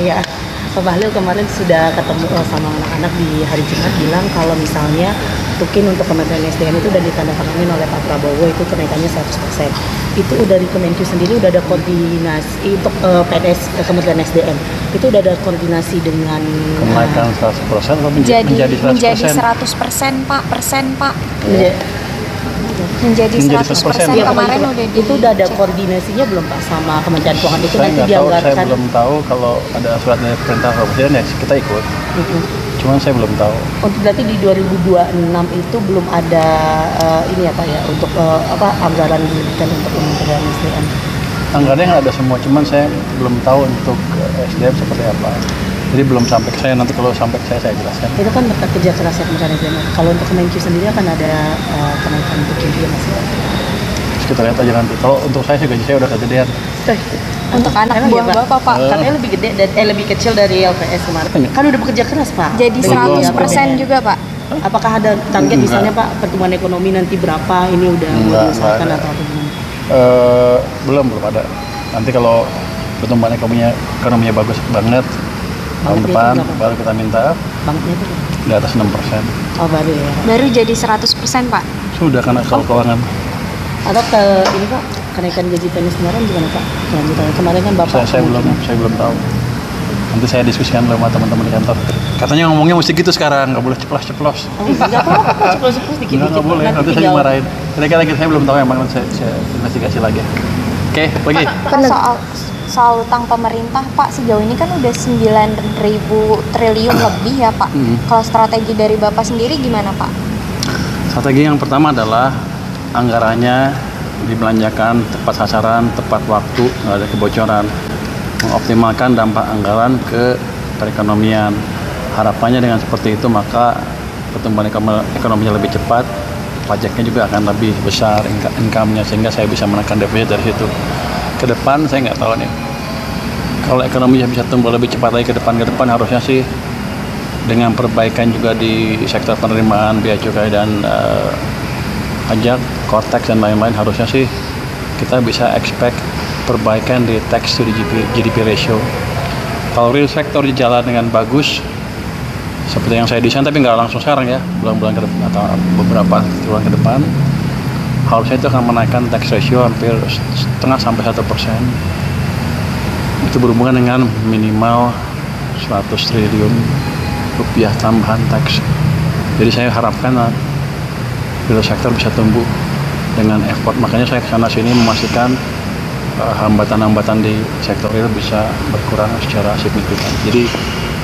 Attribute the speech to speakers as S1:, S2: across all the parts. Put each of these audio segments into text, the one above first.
S1: ya. Pak Bahlil kemarin sudah ketemu sama anak-anak di hari Jumat bilang kalau misalnya mungkin untuk Kementerian SDM itu udah ditandatangani oleh Pak Prabowo itu kenaikannya 100%. Itu udah di Kemenkyu sendiri udah ada koordinasi untuk PNS Kementerian SDM. Itu udah ada koordinasi dengan
S2: kenaikan 100% atau menjadi 100%?
S3: Menjadi 100% Pak, Pak. Menjadi 100%
S1: ya,
S3: kemarin udah
S1: itu udah ada koordinasinya belum Pak sama Kementerian Keuangan itu
S2: saya
S1: nanti
S2: dianggarkan. Saya belum tahu kalau ada surat dari perintah Presiden ya kita ikut. Cuman saya belum tahu.
S1: Untuk berarti di 2026 itu belum ada ini ya Pak ya untuk anggaran diberikan untuk Kementerian SDM.
S2: Anggarannya ada semua, cuman saya belum tahu untuk SDM seperti apa. Jadi belum sampai ke saya, nanti kalau sampai ke saya jelaskan.
S1: Itu kan berkat kerja keras Kementerian SDM. Kalau untuk Kemenkyu sendiri akan ada kenaikan untuk juga masih.
S2: Terus kita lihat aja nanti. Kalau untuk saya gaji saya udah kegedean.
S3: Untuk anak buah Bapak Pak.
S1: Katanya lebih gede dan lebih kecil dari LPS kemarin. Kan udah bekerja keras Pak.
S3: Jadi 100% juga Pak.
S1: Apakah ada target misalnya Pak pertumbuhan ekonomi nanti berapa? Ini udah diusahakan atau apa gimana?
S2: Belum ada. Nanti kalau pertumbuhan ekonominya bagus banget tahun depan baru kita minta
S1: banknya itu
S2: di atas 6%.
S1: Oh baru ya.
S3: Baru jadi 100% Pak.
S2: Sudah karena kalau keuangan.
S1: Atau ini Pak kenaikan gaji PNS kemarin gimana Pak? Kelanjutannya kemarin kan Bapak.
S2: Saya belum tahu. Nanti saya diskusikan sama teman-teman di kantor. Katanya ngomongnya mesti gitu sekarang, nggak boleh ceplos-ceplos.
S1: Nggak apa-apa, ceplos-ceplos dikit-dikit.
S2: Nggak boleh, nanti saya dimarahin. Kira-kira saya belum tahu yang mana, saya investigasi lagi. Oke, lagi.
S3: Soal utang pemerintah Pak, sejauh ini kan udah 9.000 triliun lebih ya Pak. Kalau strategi dari Bapak sendiri gimana Pak?
S2: Strategi yang pertama adalah anggarannya dibelanjakan tepat sasaran, tepat waktu, nggak ada kebocoran. Mengoptimalkan dampak anggaran ke perekonomian. Harapannya dengan seperti itu maka pertumbuhan ekonominya lebih cepat, pajaknya juga akan lebih besar income-nya sehingga saya bisa menekan defisit dari situ. Ke depan saya nggak tahu nih. Kalau ekonominya bisa tumbuh lebih cepat lagi ke depan harusnya sih dengan perbaikan juga di sektor penerimaan biaya cukai dan pajak, cortex dan lain-lain harusnya sih kita bisa expect perbaikan di tax to GDP ratio. Kalau real sector jalan dengan bagus seperti yang saya desain tapi nggak langsung sekarang ya, bulan-bulan ke depan atau beberapa bulan ke depan harusnya itu akan menaikkan tax ratio hampir 0,5–1%. Itu berhubungan dengan minimal 100 triliun rupiah tambahan tax. Jadi saya harapkan real sector bisa tumbuh dengan effort. Makanya saya kesana sini memastikan hambatan-hambatan di sektor real bisa berkurang secara signifikan.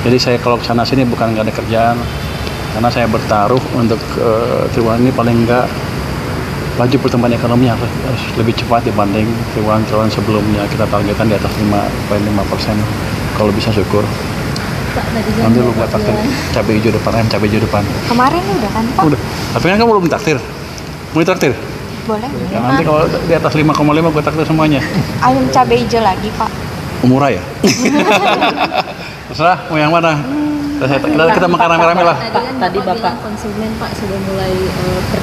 S2: Jadi saya kalau kesana sini bukan nggak ada kerjaan, karena saya bertaruh untuk triwulan ini paling nggak laju pertumbuhan ekonomi harus lebih cepat dibanding triwulan sebelumnya. Kita targetkan di atas 5,5%. Kalau bisa syukur.
S4: Pak,
S2: nanti lu buat takdir cabai hijau depan.
S3: Kemarin udah kan Pak?
S2: Udah. Tapi kan kamu belum takdir. Mau ditraktir?
S3: Boleh.
S2: Ya, nanti kalau di atas 5,5 gue takdir semuanya.
S3: Ayam cabai hijau lagi Pak.
S2: Murah ya? Terserah mau yang mana? Kita makan rame-rame lah.
S4: Tadi Bapak konsumen Pak sudah mulai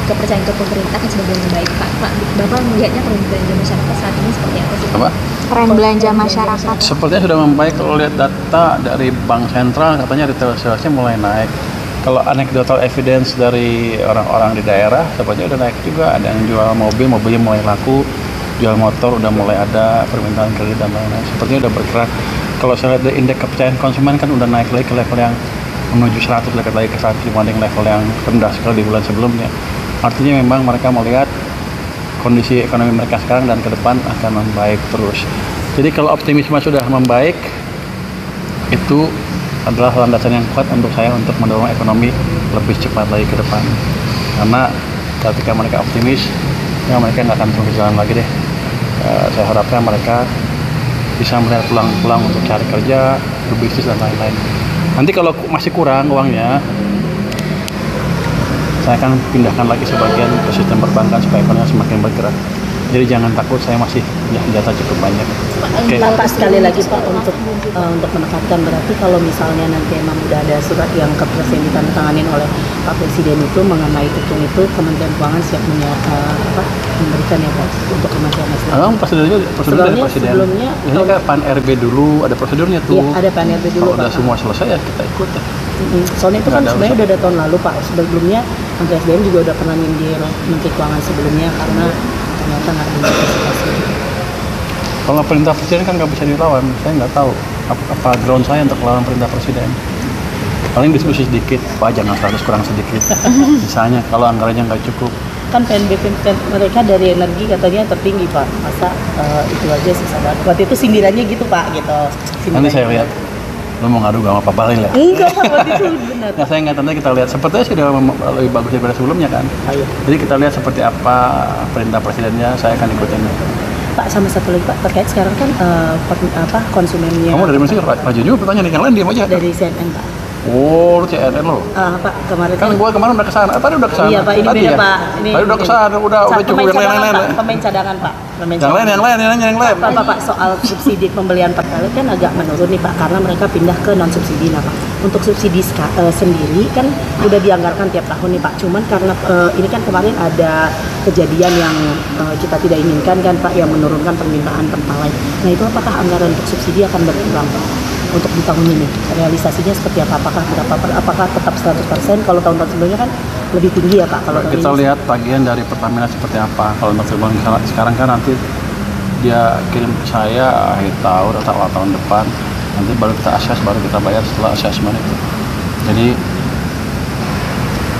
S4: kepercayaan ke pemerintah kan sudah mulai membaik Pak. Bapak melihatnya tren belanja masyarakat saat ini seperti apa sih?
S2: Apa?
S3: Tren belanja masyarakat.
S2: Sepertinya sudah membaik. Kalau lihat data dari Bank Sentral katanya retail salesnya mulai naik. Kalau anecdotal evidence dari orang-orang di daerah sepertinya udah naik juga. Ada yang jual mobilnya mulai laku. Jual motor udah mulai ada, permintaan kredit dan lain-lain. Sepertinya udah bergerak. Kalau saya lihat dari indeks kepercayaan konsumen kan udah naik lagi ke level yang menuju 100, dekat lagi ke 100 dibanding level yang rendah sekali di bulan sebelumnya. Artinya memang mereka melihat kondisi ekonomi mereka sekarang dan ke depan akan membaik terus. Jadi kalau optimisme sudah membaik, itu adalah landasan yang kuat untuk saya untuk mendorong ekonomi lebih cepat lagi ke depan. Karena ketika mereka optimis, ya mereka nggak akan terus jalan lagi deh. Saya harapkan mereka bisa melihat peluang untuk cari kerja, berbisnis dan lain-lain. Nanti kalau masih kurang uangnya, saya akan pindahkan lagi sebagian ke sistem perbankan supaya ekonominya semakin bergerak. Jadi jangan takut, saya masih punya senjata cukup banyak. Oke.
S1: Pak, sekali lagi Pak untuk menekankan, berarti kalau misalnya nanti emang udah ada surat yang ke Presiden ditandatanganin oleh Pak Presiden itu mengenai tukin itu, Kementerian Keuangan siap memberikan ya Pak untuk Kementerian SDM.
S2: Emang prosedurnya dari Presiden.
S1: Sebelumnya
S2: ini kayak Pan RB dulu ada prosedurnya tuh.
S1: Iya, ada Pan RB dulu.
S2: Kalau udah semua selesai ya kita ikut.
S1: Soalnya itu kan sebenarnya udah ada tahun lalu Pak. Sebelumnya Menteri SDM juga udah pernah nyindir Menteri Keuangan sebelumnya karena ternyata nggak ada antisipasi.
S2: Kalau perintah Presiden kan nggak bisa dilawan. Saya nggak tahu apa ground saya untuk melawan perintah Presiden. Paling diskusi sedikit, Pak jangan 100 kurang sedikit. Misalnya kalau anggarannya nggak cukup.
S1: Kan PNBP mereka dari energi katanya tertinggi Pak. Masa itu aja sisa banget. Waktu itu sindirannya gitu Pak gitu.
S2: Nanti saya lihat. Lu mau ngadu sama Pak Balil ya?
S1: Enggak Pak, waktu itu benar.
S2: Nah saya nggak, nanti kita lihat. Sepertinya sudah lebih bagus daripada sebelumnya kan.
S1: Ayo.
S2: Jadi kita lihat seperti apa perintah Presidennya, saya akan ikutin.
S1: Pak, sama satu lagi Pak, terkait sekarang kan konsumennya.
S2: Kamu dari mana sih? Rajin juga pertanyaan, yang lain diam aja.
S1: Dari CNN Pak.
S2: Oh, lu CNN lo?
S1: Pak, kemarin
S2: Kan gua kemarin udah kesana. Tadi udah kesana.
S1: Iya Pak, ini
S2: tadi
S1: beda
S2: ya?
S1: Pak. Ini
S2: tadi udah kesana, udah cukup yang lain-lain.
S1: Pemain cadangan Pak.
S2: Yang lain.
S1: Pak, soal subsidi pembelian pertalite kan agak menurun nih Pak, karena mereka pindah ke non subsidi nah Pak. Untuk subsidi sendiri kan udah dianggarkan tiap tahun nih Pak. Cuman karena ini kan kemarin ada kejadian yang kita tidak inginkan kan Pak, yang menurunkan permintaan pertalite. Nah itu apakah anggaran untuk subsidi akan berkurang Pak? Untuk di tahun ini realisasinya seperti apa? Apakah tetap 100%? Kalau tahun-tahun sebelumnya kan lebih tinggi ya Pak. Kalau
S2: kita lihat tagihan dari Pertamina seperti apa. Kalau untuk sekarang kan nanti dia kirim ke saya akhir tahun atau awal tahun depan. Nanti baru kita assess, baru kita bayar setelah assessment itu. Jadi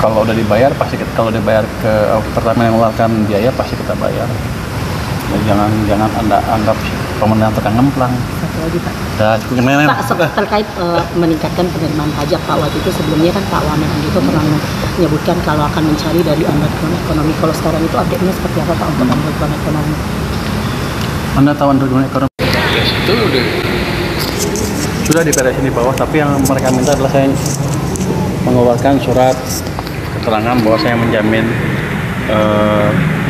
S2: kalau udah dibayar pasti kalau dibayar ke Pertamina yang mengeluarkan biaya pasti kita bayar. Jadi jangan Anda anggap pemerintah tukang ngemplang.
S1: Satu lagi Pak.
S2: Pak,
S1: terkait meningkatkan penerimaan pajak Pak, waktu itu sebelumnya kan Pak Wamen itu pernah menyebutkan kalau akan mencari dari underground ekonomi. Kalau sekarang itu update-nya seperti apa Pak untuk underground ekonomi?
S2: Anda tahu underground ekonomi? Itu sudah diberesin di bawah, tapi yang mereka minta adalah saya mengeluarkan surat keterangan bahwa saya menjamin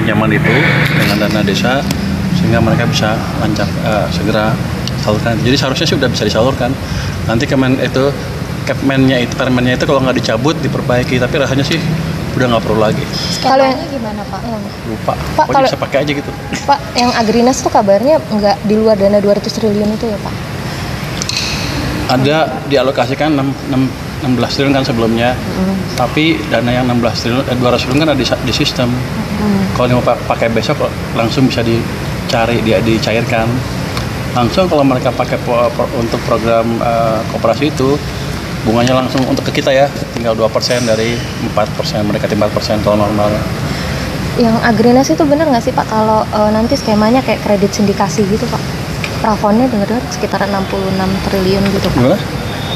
S2: pinjaman itu dengan dana desa sehingga mereka bisa segera salurkan. Jadi seharusnya sih udah bisa disalurkan. Nanti permennya itu kalau nggak dicabut diperbaiki, tapi rasanya sih udah nggak perlu lagi.
S3: Kalau yang gimana Pak?
S2: Lupa.
S3: Pak,
S2: pokoknya bisa pakai aja gitu.
S3: Pak, yang Agrinas tuh kabarnya nggak di luar dana 200 triliun itu ya Pak?
S2: Ada dialokasikan 16 triliun kan sebelumnya, tapi dana yang 16 triliun, 200 triliun kan ada di sistem. Kalau mau pakai besok langsung bisa dicari, dicairkan. Langsung kalau mereka pakai untuk program koperasi itu, bunganya langsung untuk ke kita ya, tinggal 2% dari 4%, mereka 4% kalau normal.
S3: Yang Agrinas itu benar nggak sih Pak kalau nanti skemanya kayak kredit sindikasi gitu Pak? Plafonnya dengar-dengar sekitar 66 triliun gitu Pak.
S2: Gimana?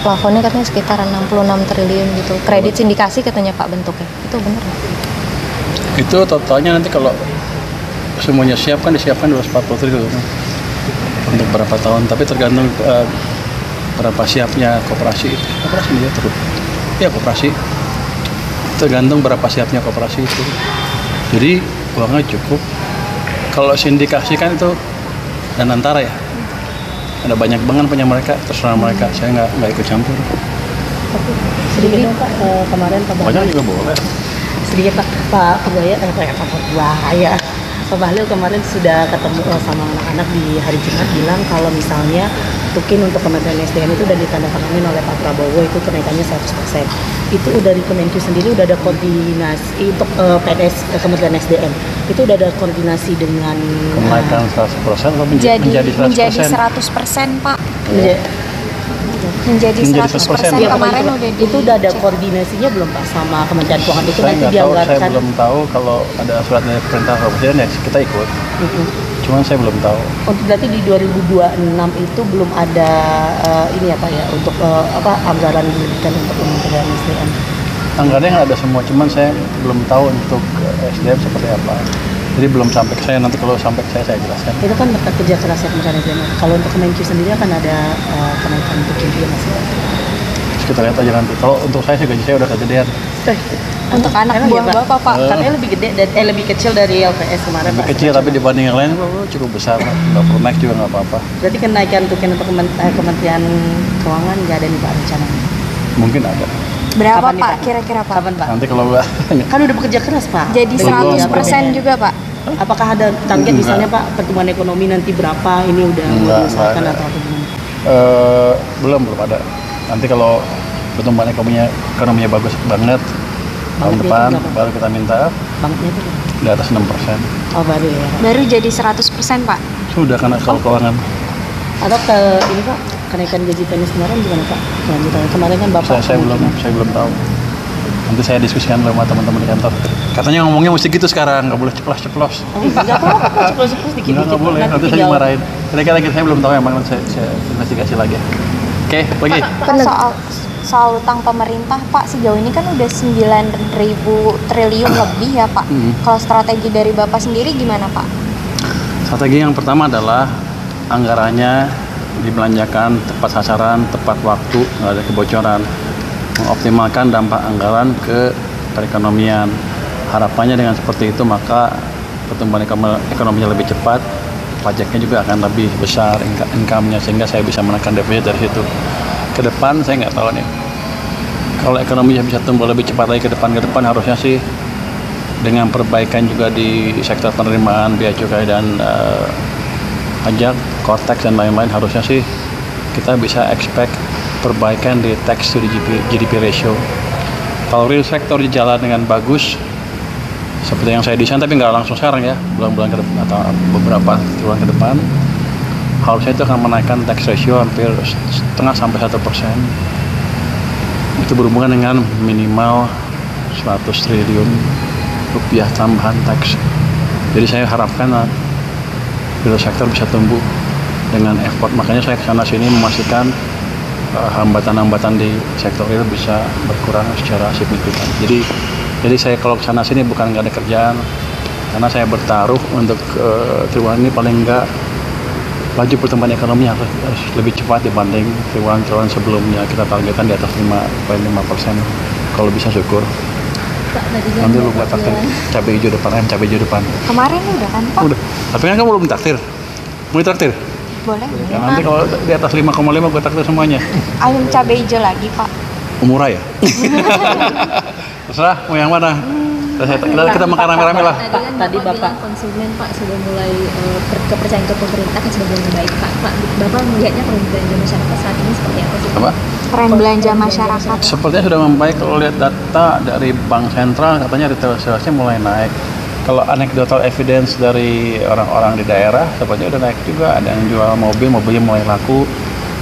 S3: Plafonnya katanya sekitar 66 triliun gitu. Kredit sindikasi katanya Pak bentuknya. Itu benar nggak?
S2: Itu totalnya nanti kalau semuanya siap kan disiapkan 240 triliun untuk berapa tahun, tapi tergantung berapa siapnya koperasi dia terus. Ya koperasi tergantung berapa siapnya koperasi itu. Jadi uangnya cukup. Kalau sindikasi kan itu dan antara ya. Ada banyak banget punya mereka, terserah mereka. Saya nggak ikut campur.
S1: Sedikit Pak, kemarin Pak
S2: Banyak juga boleh.
S1: Sedikit Pak Bahaya. Pak Bahlil kemarin sudah ketemu sama anak-anak di hari Jumat, bilang kalau misalnya tukin untuk Kementerian SDM itu udah ditandatangani oleh Pak Prabowo, itu kenaikannya 100%. Itu dari Kemenq sendiri udah ada koordinasi untuk PNS Kementerian SDM. Itu udah ada koordinasi dengan
S2: kenaikan 100% atau menjadi 100%?
S3: Menjadi 100% Pak. Menjadi 100%
S1: Ya,
S3: kemarin
S1: itu udah ada koordinasinya belum Pak sama Kementerian Keuangan itu
S2: Saya
S1: nanti
S2: nggak tahu,
S1: dianggarkan?
S2: saya belum tahu kalau ada surat dari perintah Presiden ya kita ikut. Cuman saya belum tahu.
S1: Untuk berarti di 2026 itu belum ada ini ya Pak ya untuk anggaran diberikan untuk Kementerian SDM.
S2: Anggarannya nggak ada semua, cuman saya belum tahu untuk SDM seperti apa. Jadi belum sampai ke saya, nanti kalau sampai ke saya jelaskan.
S1: Itu kan berkat kerja keras Kementerian SDM. Kalau untuk Kemenq sendiri akan ada kenaikan untuk juga masih.
S2: Terus kita lihat aja nanti. Kalau untuk saya sih gaji saya udah kegedean.
S3: untuk anak
S1: Emang
S3: buah
S1: iya, Pak?
S3: Bapak, Pak.
S1: Katanya lebih gede lebih kecil dari LPS kemarin,
S2: Lebih
S1: Pak.
S2: kecil tapi dibanding yang lain cukup besar. Nggak perlu naik juga nggak apa-apa.
S1: Berarti kenaikan untuk Kementerian Keuangan nggak ada nih Pak rencananya?
S2: Mungkin ada.
S3: Berapa
S1: Kapan nih,
S3: Pak
S1: Pak?
S3: kira-kira Pak?
S1: Kapan Pak?
S2: Nanti kalau nggak
S1: Kan udah bekerja keras Pak.
S3: Jadi
S1: Dengan
S3: 100% juga Pak?
S1: Apakah ada target
S2: Enggak.
S1: misalnya Pak pertumbuhan ekonomi nanti berapa? Ini udah
S2: Enggak
S1: diusahakan
S2: ada.
S1: atau apa gimana?
S2: belum ada. Nanti kalau pertumbuhan ekonominya bagus banget tahun
S1: Bangetnya
S2: depan
S1: itu berapa?
S2: baru kita minta
S1: Banknya itu
S2: di atas 6%.
S1: oh baru ya.
S3: Baru jadi 100% Pak?
S2: Sudah karena kalau keuangan.
S1: Atau ke ini Pak kenaikan gaji PNS kemarin gimana Pak? Kelanjutannya kemarin kan Bapak
S2: Saya belum tahu. Nanti saya diskusikan sama teman-teman di kantor. Katanya ngomongnya mesti gitu sekarang, nggak boleh ceplos-ceplos.
S1: Oh, nggak apa-apa Pak, ceplos-ceplos dikit-dikit.
S2: Nggak boleh, nanti saya
S1: tinggal-
S2: dimarahin. Kira-kira saya belum tahu, emang nanti saya investigasi lagi. Oke, lagi.
S3: Pak, soal utang pemerintah Pak, sejauh ini kan udah 9.000 triliun lebih ya Pak. Kalau strategi dari Bapak sendiri gimana Pak?
S2: Strategi yang pertama adalah anggarannya dibelanjakan tepat sasaran, tepat waktu, nggak ada kebocoran. Mengoptimalkan dampak anggaran ke perekonomian. Harapannya dengan seperti itu maka pertumbuhan ekonominya lebih cepat, pajaknya juga akan lebih besar income-nya sehingga saya bisa menekan defisit dari situ. Ke depan saya nggak tahu nih. Kalau ekonominya bisa tumbuh lebih cepat lagi ke depan harusnya sih dengan perbaikan juga di sektor penerimaan bea cukai dan pajak, cortex dan lain-lain harusnya sih kita bisa expect perbaikan di tax to GDP ratio. Kalau real sector jalan dengan bagus seperti yang saya desain tapi nggak langsung sekarang ya, bulan-bulan ke depan atau beberapa bulan ke depan harusnya itu akan menaikkan tax ratio hampir 0,5–1%. Itu berhubungan dengan minimal 100 triliun rupiah tambahan tax. Jadi saya harapkan real sector bisa tumbuh dengan effort. Makanya saya kesana sini memastikan hambatan-hambatan di sektor real bisa berkurang secara signifikan. Jadi saya kalau kesana sini bukan nggak ada kerjaan, karena saya bertaruh untuk triwulan ini paling nggak laju pertumbuhan ekonomi harus lebih cepat dibanding triwulan sebelumnya. Kita targetkan di atas 5,5%. Kalau bisa syukur.
S4: Pak, tadi kan
S2: Nanti lu buat
S4: Bapak
S2: takdir
S4: bilang
S2: cabai hijau depan.
S3: Kemarin udah kan Pak?
S2: Udah. Tapi kan kamu belum takdir. Mau ditraktir?
S3: Boleh.
S2: Ya, nanti kalau di atas 5,5 gue takdir semuanya.
S3: Ayam cabai hijau lagi Pak?
S2: Murah ya? Terserah mau yang mana. Kita makan rame-rame lah.
S4: Tadi kan
S1: Tadi
S4: Bapak bilang
S1: Bapak-
S4: konsumen Pak sudah mulai kepercayaan ke pemerintah kan sudah mulai membaik Pak. Bapak melihatnya tren belanja masyarakat saat ini seperti apa sih?
S2: Apa?
S3: Tren belanja masyarakat.
S2: Sepertinya sudah membaik. Kalau lihat data dari Bank Sentral katanya retail salesnya mulai naik. Kalau anecdotal evidence dari orang-orang di daerah sepertinya udah naik juga. Ada yang jual mobilnya mulai laku,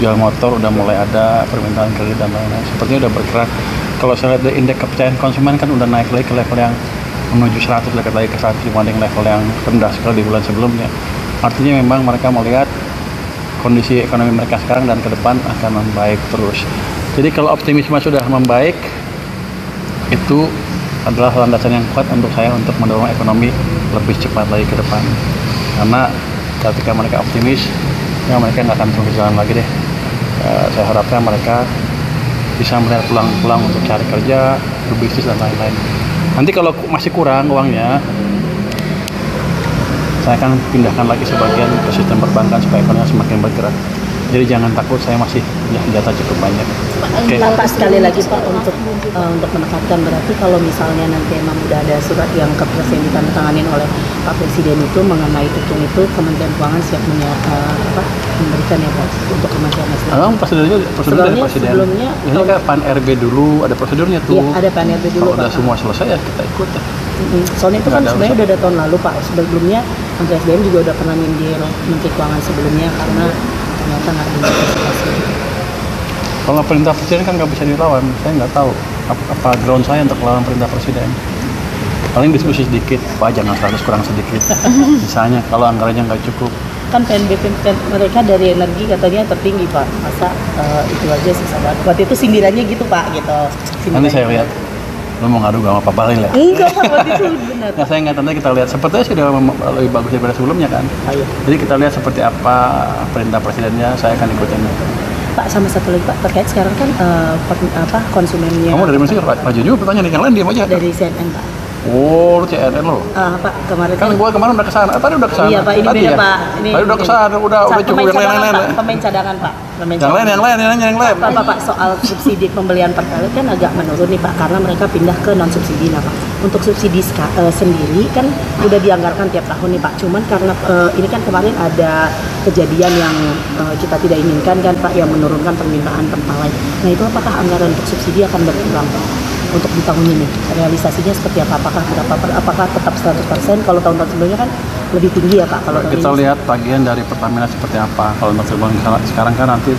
S2: jual motor udah mulai ada, permintaan kredit dan lain-lain sepertinya udah bergerak. Kalau saya lihat dari indeks kepercayaan konsumen kan udah naik lagi ke level yang menuju 100, dekat lagi ke 100 dibanding level yang rendah sekali di bulan sebelumnya. Artinya memang mereka melihat kondisi ekonomi mereka sekarang dan ke depan akan membaik terus. Jadi kalau optimisme sudah membaik, itu adalah landasan yang kuat untuk saya untuk mendorong ekonomi lebih cepat lagi ke depan. Karena ketika mereka optimis, ya mereka nggak akan terus jalan lagi deh. Saya harapkan mereka bisa melihat peluang-peluang untuk cari kerja, berbisnis dan lain-lain. Nanti kalau masih kurang uangnya, saya akan pindahkan lagi sebagian ke sistem perbankan supaya ekonomi semakin bergerak. Jadi jangan takut, saya masih punya senjata cukup banyak. Oke.
S1: Pak, sekali lagi Pak untuk menekankan berarti kalau misalnya nanti emang udah ada surat yang yang ditandatangani oleh Pak Presiden itu mengenai itu Kementerian Keuangan siap memberikan ya Pak untuk Kementerian SDM.
S2: Emang prosedurnya dari
S1: Sebelumnya-
S2: presiden.
S1: sebelumnya
S2: Ini kayak Pan RB dulu, ada prosedurnya tuh.
S1: Iya, ada PNRB dulu
S2: Kalau udah
S1: Pak.
S2: semua selesai ya kita ikut.
S1: Soalnya itu kan
S2: Nggak ada
S1: sebenarnya
S2: urusan.
S1: udah ada tahun lalu Pak. Sebelumnya Menteri SDM juga udah pernah nyindir Menteri Keuangan sebelumnya karena ternyata nggak diantisipasi.
S2: Kalau perintah presiden kan nggak bisa dilawan. Saya nggak tahu apa ground saya untuk lawan perintah presiden. Paling diskusi sedikit, Pak jangan 100 kurang sedikit. Misalnya kalau anggarannya nggak cukup,
S1: Kan PNBP mereka dari energi katanya tertinggi Pak. Masa itu aja sisa banget. Waktu itu sindirannya gitu Pak gitu.
S2: nanti saya lihat. Lo mau ngadu sama Pak Balil ya?
S1: Enggak Pak, waktu itu benar.
S2: Nah, saya nggak nanti kita lihat. Sepertinya sudah lebih bagus daripada sebelumnya kan.
S1: Ayo.
S2: Jadi kita lihat seperti apa perintah presidennya, saya akan ikutin.
S1: Pak, sama satu lagi Pak, terkait sekarang kan konsumennya.
S2: Kamu dari mana sih? Raja juga pertanyaan, yang lain diam aja.
S1: Dari CNN Pak.
S2: Oh, lu CNN lo.
S1: Pak, kemarin
S2: Kan gua kemarin udah kesana. Tadi udah kesana.
S1: Iya Pak, ini
S2: tadi
S1: beda
S2: ya?
S1: Pak. Ini
S2: tadi udah kesana, udah cukup yang lain-lain.
S1: Pemain cadangan Pak.
S2: Yang lain.
S1: Pak, soal subsidi pembelian pertalite kan agak menurun nih Pak, karena mereka pindah ke non subsidi nah Pak. Untuk subsidi sendiri kan udah dianggarkan tiap tahun nih Pak. Cuman karena ini kan kemarin ada kejadian yang kita tidak inginkan kan Pak, yang menurunkan permintaan pertalite. Nah itu apakah anggaran untuk subsidi akan berkurang Pak? Untuk di tahun ini realisasinya seperti apa? Apakah tetap 100%? Kalau tahun-tahun sebelumnya kan lebih tinggi ya Pak. Kalau
S2: kita lihat tagihan dari Pertamina seperti apa. Kalau untuk sekarang kan nanti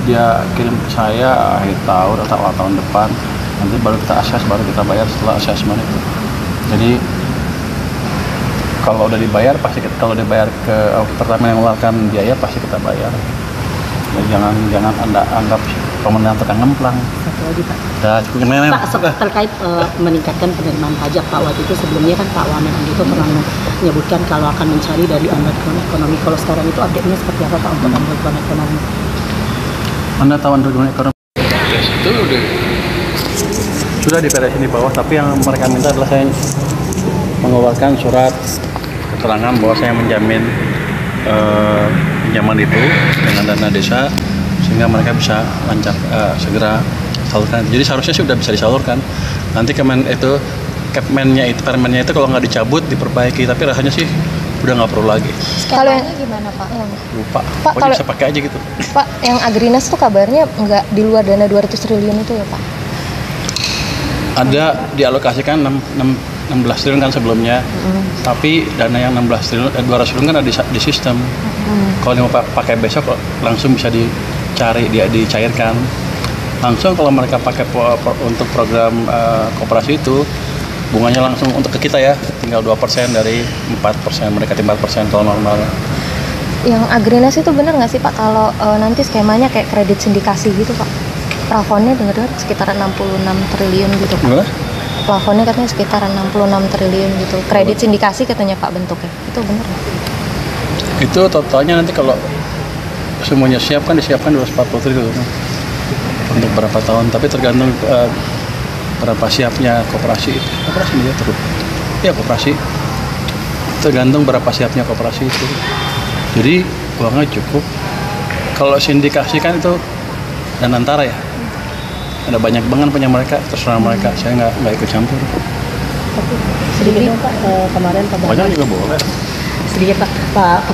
S2: dia kirim ke saya akhir tahun atau awal tahun depan, nanti baru kita akses, baru kita bayar setelah assessment itu. Jadi kalau udah dibayar pasti kalau dibayar ke Pertamina yang mengeluarkan biaya pasti kita bayar. Ya, jangan Anda anggap pemerintah tekan ngemplang.
S1: Satu lagi Pak.
S2: Ya, cukup yang lain.
S1: Pak, terkait meningkatkan penerimaan pajak Pak, waktu itu sebelumnya kan Pak Wamen itu pernah menyebutkan kalau akan mencari dari underground ekonomi. Kalau sekarang itu update-nya seperti apa Pak untuk underground ekonomi?
S2: Anda tahu underground ekonomi? Itu sudah diberesin di bawah, tapi yang mereka minta adalah saya mengeluarkan surat keterangan bahwa saya menjamin pinjaman itu dengan dana desa sehingga mereka bisa lancar segera salurkan. Jadi seharusnya sih udah bisa disalurkan. Nanti permennya itu kalau nggak dicabut diperbaiki, tapi rasanya sih udah nggak perlu lagi.
S3: Kalau yang gimana Pak?
S2: Lupa.
S3: Pak,
S2: pokoknya bisa pakai aja gitu.
S3: Pak, yang Agrinas tuh kabarnya nggak di luar dana 200 triliun itu ya Pak?
S2: Ada dialokasikan 16 triliun kan sebelumnya, tapi dana yang 16 triliun, 200 triliun kan ada di sistem. Kalau mau pakai besok langsung bisa dicari, dicairkan. Langsung kalau mereka pakai untuk program koperasi itu, bunganya langsung untuk ke kita ya, tinggal 2% dari 4%, mereka 4% kalau normalnya.
S3: Yang Agrinas itu benar nggak sih Pak kalau nanti skemanya kayak kredit sindikasi gitu Pak? Plafonnya dengar sekitar 66 triliun gitu Pak.
S2: Gimana?
S3: Plafonnya katanya sekitar 66 triliun gitu. Kredit sindikasi katanya Pak bentuknya. Itu benar nggak?
S2: Itu totalnya nanti kalau semuanya disiapkan 240 triliun untuk berapa tahun, tapi tergantung berapa siapnya koperasi dia terus. Ya koperasi tergantung berapa siapnya koperasi itu. Jadi uangnya cukup. Kalau sindikasi kan itu dan antara ya. Ada banyak banget punya mereka, terserah mereka. Saya nggak ikut campur.
S1: Sedikit dong Pak, kemarin Pak
S2: Banyak juga boleh.
S1: Sedikit Pak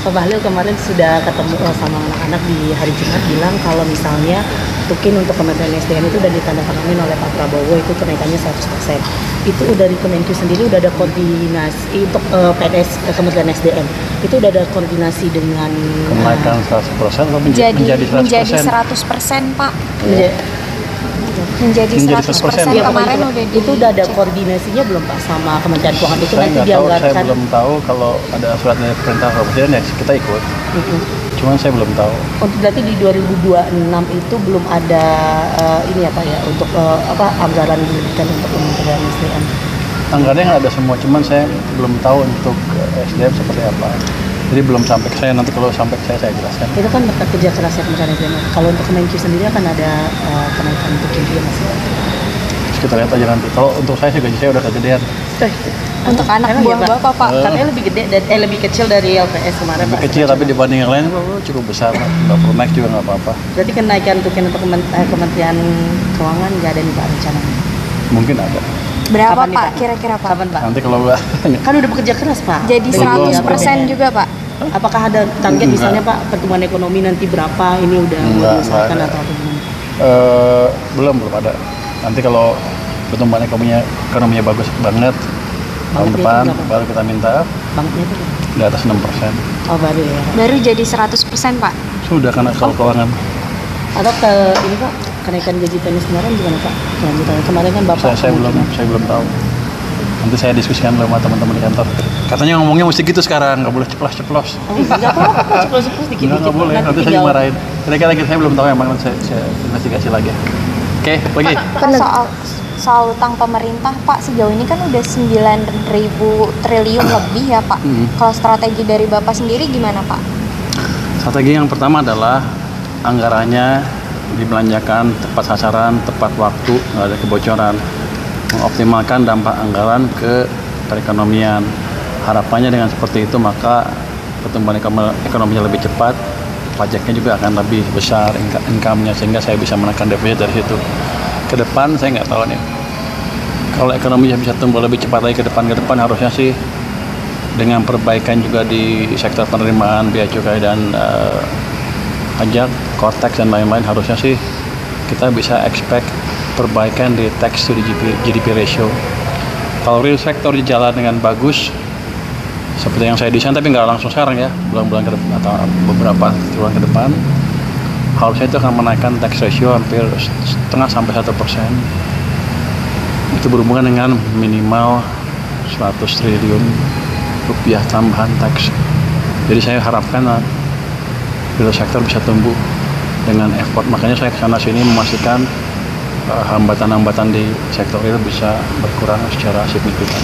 S1: Bahlil kemarin sudah ketemu sama anak-anak di hari Jumat, bilang kalau misalnya tukin untuk Kementerian SDM itu udah ditandatangani oleh Pak Prabowo, itu kenaikannya 100%. Itu dari Kemenkyu sendiri udah ada koordinasi untuk PNS Kementerian SDM. Itu udah ada koordinasi dengan
S2: kenaikan 100% atau menjadi
S3: 100% Pak. Menjadi 100%
S1: ya,
S3: kemarin
S1: itu udah ada koordinasinya belum Pak sama Kementerian Keuangan itu
S2: saya
S1: nanti
S2: dianggarkan. Saya
S1: dianggarkan.
S2: belum tahu kalau ada surat dari perintah presiden ya kita ikut. Cuman saya belum tahu.
S1: Untuk berarti di 2026 itu belum ada ini ya Pak ya untuk anggaran diberikan untuk Kementerian SDM.
S2: Anggarannya nggak ada semua, cuman saya belum tahu untuk SDM seperti apa. Jadi belum sampai ke saya, nanti kalau sampai ke saya jelaskan.
S1: Itu kan berkat kerja keras ya Kementerian SDM. Kalau untuk Kemenkyu sendiri akan ada kenaikan untuk juga masih.
S2: Terus kita lihat aja nanti. Kalau untuk saya sih gaji saya udah kegedean.
S3: Untuk anak buah Bapak Pak.
S1: Katanya lebih gede lebih kecil dari LPS kemarin
S2: Lebih
S1: Pak.
S2: kecil tapi dibanding yang lain cukup besar. Nggak perlu naik juga nggak apa-apa.
S1: Berarti kenaikan tukin untuk Kementerian Keuangan nggak ada nih Pak rencananya?
S2: Mungkin ada.
S3: Berapa
S1: Kapan nih,
S3: Pak
S1: Pak?
S3: kira-kira Pak?
S1: Kapan Pak?
S2: Nanti kalau
S1: Kan udah bekerja keras Pak.
S3: Jadi
S2: Belum.
S3: 100% juga Pak?
S1: Apakah ada target
S2: Enggak.
S1: misalnya Pak pertumbuhan ekonomi nanti berapa ini udah
S2: Enggak
S1: diusahakan
S2: ada.
S1: atau gimana?
S2: belum ada. Nanti kalau pertumbuhan ekonominya bagus banget tahun
S1: Bangetnya
S2: depan
S1: itu berapa?
S2: baru kita minta
S1: Banknya itu
S2: di atas 6%.
S1: oh baru ya.
S3: Baru jadi 100% Pak?
S2: Sudah karena kalau keuangan.
S1: Atau ke ini Pak kenaikan gaji PNS kemarin gimana Pak? Kelanjutannya kemarin kan Bapak
S2: Saya belum tahu. Nanti saya diskusikan sama teman-teman di kantor. Katanya ngomongnya mesti gitu sekarang, nggak boleh ceplos-ceplos.
S1: Enggak apa-apa, ceplos-ceplos dikit-dikit.
S2: Nggak boleh, nanti saya dimarahin. Kira-kira saya belum tahu yang mana, saya investigasi lagi. Oke, lagi.
S3: Soal utang pemerintah Pak, sejauh ini kan udah 9.000 triliun lebih ya Pak. Kalau strategi dari Bapak sendiri gimana Pak?
S2: Strategi yang pertama adalah anggarannya dibelanjakan tepat sasaran, tepat waktu, nggak ada kebocoran, mengoptimalkan dampak anggaran ke perekonomian. Harapannya dengan seperti itu maka pertumbuhan ekonominya lebih cepat, pajaknya juga akan lebih besar income-nya, sehingga saya bisa menekan defisit dari situ. Ke depan saya nggak tahu nih, kalau ekonominya bisa tumbuh lebih cepat lagi ke depan harusnya sih dengan perbaikan juga di sektor penerimaan bea cukai dan pajak, cortex dan lain-lain, harusnya sih kita bisa expect perbaikan di tax to GDP ratio. Kalau real sector jalan dengan bagus seperti yang saya desain, tapi nggak langsung sekarang ya, bulan-bulan ke depan atau beberapa bulan ke depan, harusnya itu akan menaikkan tax ratio hampir 0,5–1%. Itu berhubungan dengan minimal 100 triliun rupiah tambahan tax. Jadi saya harapkan real sector bisa tumbuh dengan effort. Makanya saya kesana sini memastikan hambatan-hambatan di sektor real bisa berkurang secara signifikan.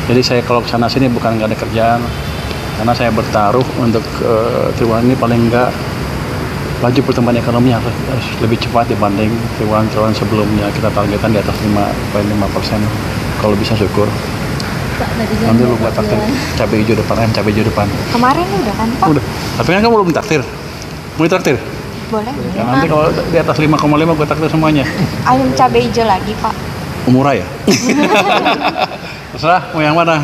S2: Jadi saya kalau kesana sini bukan nggak ada kerjaan, karena saya bertaruh untuk triwulan ini paling nggak laju pertumbuhan ekonomi harus lebih cepat dibanding triwulan sebelumnya. Kita targetkan di atas 5,5%. Kalau bisa syukur.
S4: Pak,
S2: Nanti lu buat takdir cabai hijau depan, cabai hijau depan.
S3: Kemarin udah kan Pak?
S2: Udah. Tapi kan kamu belum takdir. Mau takdir?
S3: Boleh.
S2: Ya, nanti kalau di atas 5,5 gue takdir semuanya.
S3: Ayam cabai hijau lagi Pak.
S2: Murah ya? Terserah mau yang mana?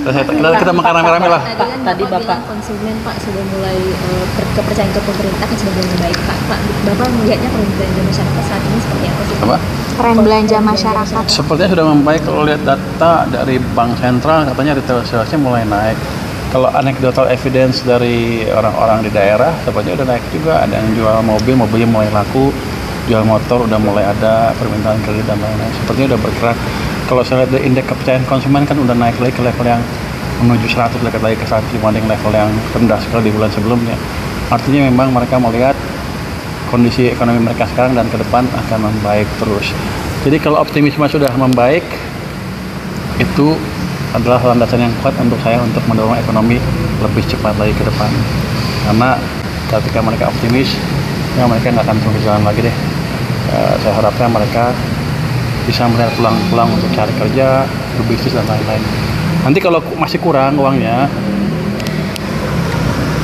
S2: Kita makan rame-rame lah.
S4: Tadi Bapak bilang konsumen Pak sudah mulai kepercayaan ke pemerintah kan sudah mulai baik Pak. Bapak melihatnya tren belanja masyarakat saat ini seperti apa sih?
S2: Apa?
S3: Tren belanja masyarakat.
S2: Sepertinya sudah membaik. Kalau lihat data dari Bank Sentral katanya retail salesnya mulai naik. Kalau anecdotal evidence dari orang-orang di daerah sepertinya udah naik juga. Ada yang jual mobilnya mulai laku, jual motor udah mulai ada, permintaan kredit dan lain-lain. Sepertinya udah bergerak. Kalau saya lihat dari indeks kepercayaan konsumen kan udah naik lagi ke level yang menuju 100, dekat lagi ke 100 dibanding level yang rendah sekali di bulan sebelumnya. Artinya memang mereka melihat kondisi ekonomi mereka sekarang dan ke depan akan membaik terus. Jadi kalau optimisme sudah membaik, itu adalah landasan yang kuat untuk saya untuk mendorong ekonomi lebih cepat lagi ke depan. Karena ketika mereka optimis, ya mereka nggak akan terus jalan lagi deh. Saya harapkan mereka bisa melihat peluang untuk cari kerja, berbisnis dan lain-lain. Nanti kalau masih kurang uangnya,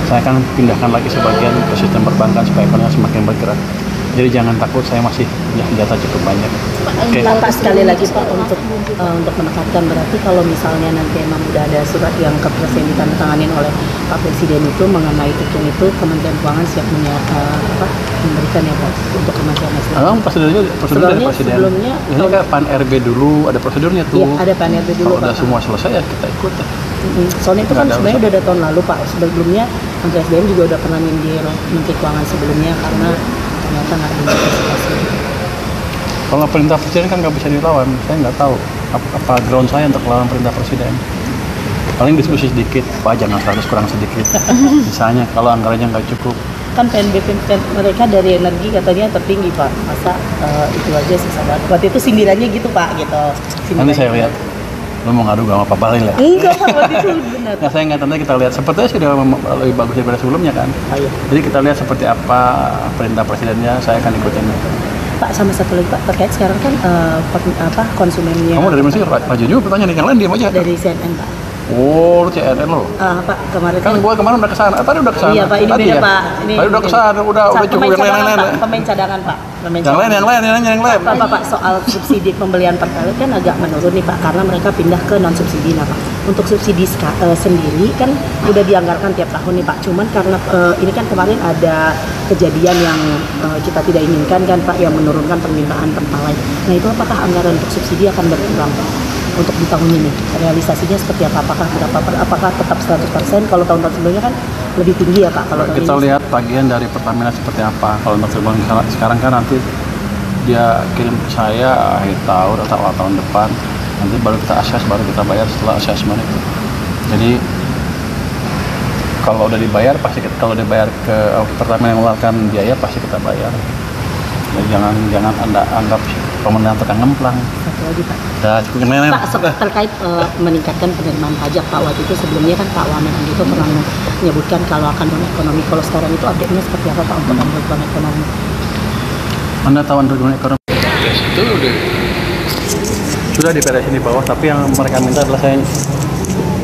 S2: saya akan pindahkan lagi sebagian ke sistem perbankan supaya ekonomi semakin bergerak. Jadi jangan takut, saya masih punya senjata cukup banyak.
S1: Oke. Pak, sekali lagi Pak untuk menekankan, berarti kalau misalnya nanti emang udah ada surat yang ke Presiden ditandatanganin oleh Pak Presiden itu mengenai itu Kementerian Keuangan siap memberikan ya Pak untuk Kementerian SDM.
S2: Memang prosedurnya dari Presiden.
S1: Sebelumnya
S2: ini kayak PAN RB dulu ada prosedurnya tuh.
S1: Iya, ada PAN RB dulu.
S2: Kalau udah semua selesai ya kita ikut.
S1: Soalnya itu kan sebenarnya udah ada tahun lalu Pak. Sebelumnya Menteri SDM juga udah pernah nyindir Menteri Keuangan sebelumnya karena ternyata nggak diantisipasi.
S2: Kalau perintah presiden kan nggak bisa dilawan. Saya nggak tahu apa ground saya untuk melawan perintah presiden. Paling diskusi sedikit, Pak jangan 100 kurang sedikit. Misalnya kalau anggarannya nggak cukup.
S1: Kan PNBP mereka dari energi katanya tertinggi Pak. Masa itu aja sisa banget. Waktu itu sindirannya gitu Pak gitu.
S2: Nanti saya lihat. Lo mau ngadu gak sama Pak Balil ya?
S1: Enggak Pak, waktu itu benar.
S2: Nah saya nggak tahu, kita lihat. Sepertinya sudah lebih bagus daripada sebelumnya kan.
S1: Iya.
S2: Jadi kita lihat seperti apa perintah presidennya, saya akan ikutin.
S1: Pak, sama satu lagi Pak, terkait sekarang kan konsumennya.
S2: Kamu dari mana sih? Raju juga pertanyaan yang lain diam aja.
S1: Dari CNN Pak.
S2: Oh, lu CNN lo.
S1: Pak, kemarin
S2: Kan gua kemarin udah kesana. Tadi udah kesana.
S1: Iya Pak, ini
S2: tadi
S1: beda
S2: ya?
S1: Pak. Ini
S2: Tadi udah kesana, udah cukup yang lain-lain.
S1: Pemain cadangan Pak.
S2: Yang lain.
S1: Pak, soal subsidi pembelian pertalite kan agak menurun nih Pak, karena mereka pindah ke non subsidi. Nah Pak, untuk subsidi sendiri kan udah dianggarkan tiap tahun nih Pak. Cuman karena ini kan kemarin ada kejadian yang kita tidak inginkan kan Pak, yang menurunkan permintaan pertalite. Nah itu apakah anggaran untuk subsidi akan berkurang Pak? Untuk di tahun ini realisasinya seperti apa? Apakah tetap 100%? Kalau tahun-tahun sebelumnya kan lebih tinggi ya Pak. Kalau
S2: kita lihat bagian dari Pertamina seperti apa. Kalau untuk sekarang kan nanti dia kirim ke saya akhir tahun atau awal tahun depan. Nanti baru kita assess, baru kita bayar setelah assessment itu. Jadi kalau udah dibayar pasti kalau dibayar ke Pertamina yang mengeluarkan biaya pasti kita bayar. Jadi jangan Anda anggap pemerintah tukang ngemplang.
S1: Satu lagi Pak.
S2: Udah cukup kenal.
S1: Pak, terkait meningkatkan penerimaan pajak, Pak, waktu itu sebelumnya kan Pak Wamen itu pernah menyebutkan kalau akan boom ekonomi. Kalau sekarang itu update-nya seperti apa, Pak, untuk boom ekonomi?
S2: Anda tahu boom ekonomi? Itu sudah diberesin di bawah, tapi yang mereka minta adalah saya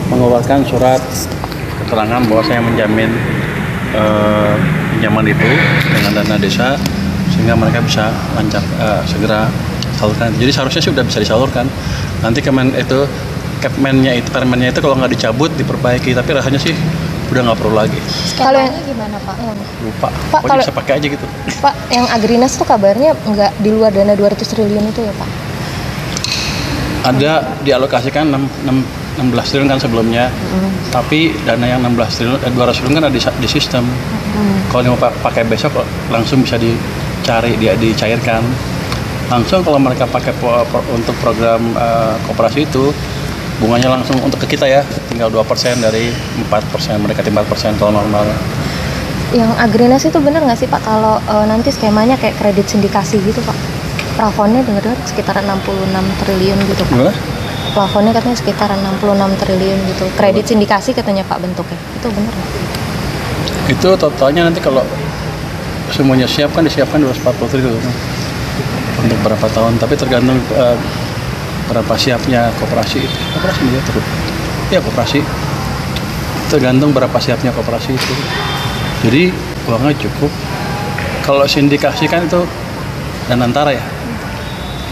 S2: mengeluarkan surat keterangan bahwa saya menjamin pinjaman itu dengan dana desa sehingga mereka bisa lancar segera salurkan. Jadi seharusnya sih udah bisa disalurkan. Nanti permennya itu kalau nggak dicabut diperbaiki, tapi rasanya sih udah nggak perlu lagi.
S3: Kalau yang gimana Pak?
S2: Lupa.
S3: Pak,
S2: Pokoknya bisa pakai aja gitu.
S3: Pak, yang Agrinas tuh kabarnya nggak di luar dana 200 triliun itu ya Pak?
S2: Ada dialokasikan 16 triliun kan sebelumnya, tapi dana yang 16 triliun, 200 triliun kan ada di sistem. Kalau mau pakai besok langsung bisa dicari, dicairkan. Langsung kalau mereka pakai untuk program koperasi itu, bunganya langsung untuk ke kita ya, tinggal 2% dari 4%, mereka 4% kalau normal.
S3: Yang Agrinas itu benar nggak sih Pak kalau nanti skemanya kayak kredit sindikasi gitu Pak? Plafonnya dengar sekitar 66 triliun gitu Pak.
S2: Gimana?
S3: Plafonnya katanya sekitar 66 triliun gitu. Kredit sindikasi katanya Pak bentuknya. Itu benar nggak?
S2: Itu totalnya nanti kalau semuanya disiapkan 240 triliun untuk berapa tahun, tapi tergantung berapa siapnya koperasi dia terus. Ya koperasi. Tergantung berapa siapnya koperasi itu. Jadi uangnya cukup. Kalau sindikasi kan itu dan antara ya.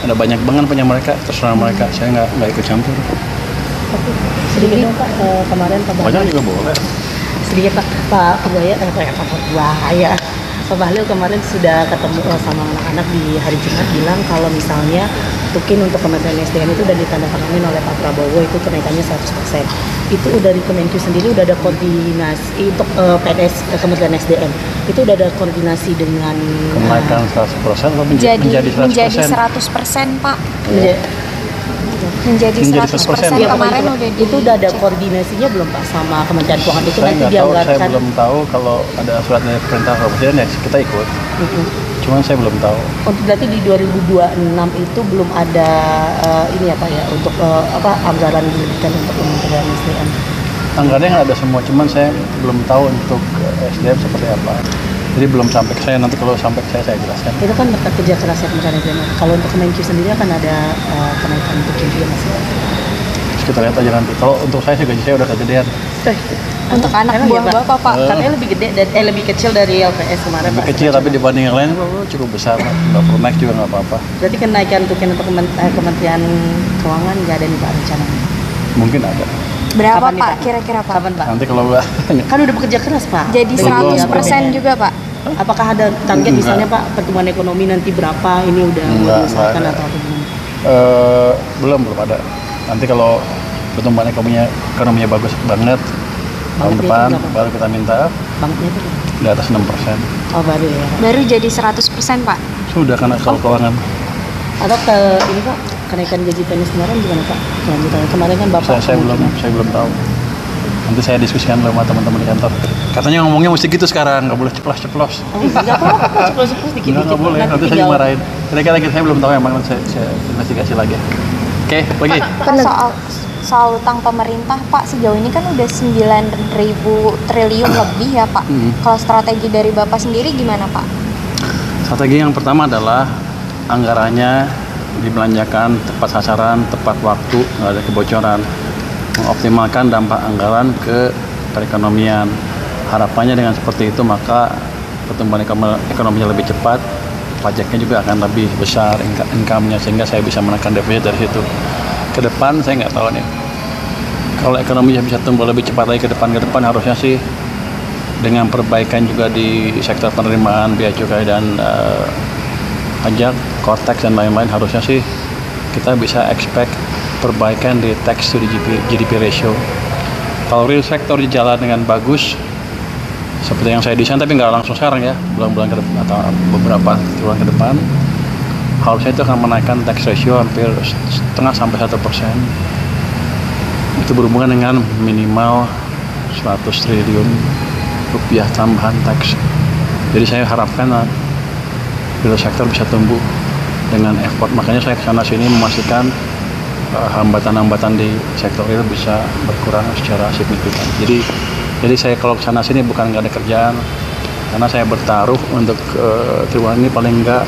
S2: Ada banyak banget punya mereka, terserah mereka. Saya nggak ikut campur.
S1: Sedikit dong Pak, kemarin Pak
S2: Banyak juga boleh.
S1: sedikit Pak Bahlil kemarin sudah ketemu sama anak-anak di hari Jumat, bilang kalau misalnya tukin untuk Kementerian SDM itu udah ditandatangani oleh Pak Prabowo, itu kenaikannya 100%. Itu dari Kemenkyu sendiri udah ada koordinasi untuk PNS Kementerian SDM. Itu udah ada koordinasi dengan
S2: Kenaikan 100% atau menjadi
S3: 100% Pak. Menjadi 100%
S1: Ya,
S3: kemarin udah
S1: itu udah ada koordinasinya belum Pak sama Kementerian Keuangan itu
S2: Saya
S1: nanti
S2: nggak tahu,
S1: dianggarkan.
S2: saya belum tahu kalau ada surat dari perintah Bapak Presiden ya kita ikut. Cuman saya belum tahu.
S1: Untuk berarti di 2026 itu belum ada ini ya Pak ya untuk anggaran diberikan untuk Kementerian SDM.
S2: Anggarannya ada semua, cuman saya belum tahu untuk SDM seperti apa. Jadi belum sampai ke saya, nanti kalau sampai ke saya jelaskan.
S1: Itu kan berkat kerja keras ya Kementerian SDM. Kalau untuk Kemenkyu sendiri akan ada kenaikan untuk juga masih.
S2: Terus kita lihat aja nanti. Kalau untuk saya sih gaji saya udah kegedean.
S3: Untuk anak buah Bapak Pak.
S1: Katanya lebih gede dan lebih kecil dari LPS kemarin.
S2: Lebih
S1: Pak.
S2: kecil tapi dibanding yang lain cukup besar. Nggak perlu naik juga nggak apa-apa.
S1: Berarti kenaikan tukin untuk Kementerian Keuangan nggak ada nih Pak rencananya?
S2: Mungkin ada.
S3: Berapa
S1: Kapan nih,
S3: Pak
S1: Pak?
S3: kira-kira Pak?
S1: Kapan Pak?
S2: Nanti kalau nggak
S1: Kan udah bekerja keras Pak.
S3: Jadi
S1: Dengan
S3: 100% juga Pak?
S1: Apakah ada target
S2: Enggak.
S1: misalnya Pak pertumbuhan ekonomi nanti berapa ini udah
S2: Enggak
S1: misalkan
S2: ada.
S1: atau apa gimana?
S2: belum ada. Nanti kalau pertumbuhan ekonominya bagus banget tahun
S1: Bangetnya
S2: depan
S1: itu berapa?
S2: baru kita minta
S1: Banknya itu
S2: di atas 6%.
S1: oh baru ya.
S3: Baru jadi 100% Pak?
S2: Sudah karena kalau keuangan.
S1: Atau ke ini Pak kenaikan gaji PNS kemarin gimana Pak? Lanjutannya kemarin kan Bapak
S2: Saya belum tahu. Nanti saya diskusikan sama teman-teman di kantor. Katanya ngomongnya mesti gitu sekarang, nggak boleh ceplos-ceplos.
S1: Oh, nggak apa-apa Pak, ceplos-ceplos dikit-dikit.
S2: Nggak boleh, nanti saya dimarahin. Kira-kira saya belum tahu, emang nanti saya investigasi lagi. Oke, lagi.
S3: Pak, soal utang pemerintah Pak, sejauh ini kan udah 9.000 triliun lebih ya Pak. Kalau strategi dari Bapak sendiri gimana Pak?
S2: Strategi yang pertama adalah anggarannya dibelanjakan tepat sasaran, tepat waktu, nggak ada kebocoran. Mengoptimalkan dampak anggaran ke perekonomian. Harapannya dengan seperti itu maka pertumbuhan ekonominya lebih cepat, pajaknya juga akan lebih besar income-nya, sehingga saya bisa menekan defisit dari situ. Ke depan saya nggak tahu nih. Kalau ekonominya bisa tumbuh lebih cepat lagi ke depan harusnya sih dengan perbaikan juga di sektor penerimaan biaya cukai dan pajak, cortex dan lain-lain, harusnya sih kita bisa expect perbaikan di tax to GDP ratio. Kalau real sector jalan dengan bagus seperti yang saya desain, tapi nggak langsung sekarang ya, bulan-bulan ke depan atau beberapa bulan ke depan, harusnya itu akan menaikkan tax ratio hampir 0,5-1%. Itu berhubungan dengan minimal 100 triliun rupiah tambahan tax. Jadi saya harapkan real sector bisa tumbuh dengan effort. Makanya saya kesana sini memastikan hambatan-hambatan di sektor itu bisa berkurang secara signifikan. Jadi saya kalau kesana sini bukan nggak ada kerjaan, karena saya bertaruh untuk triwulan ini paling nggak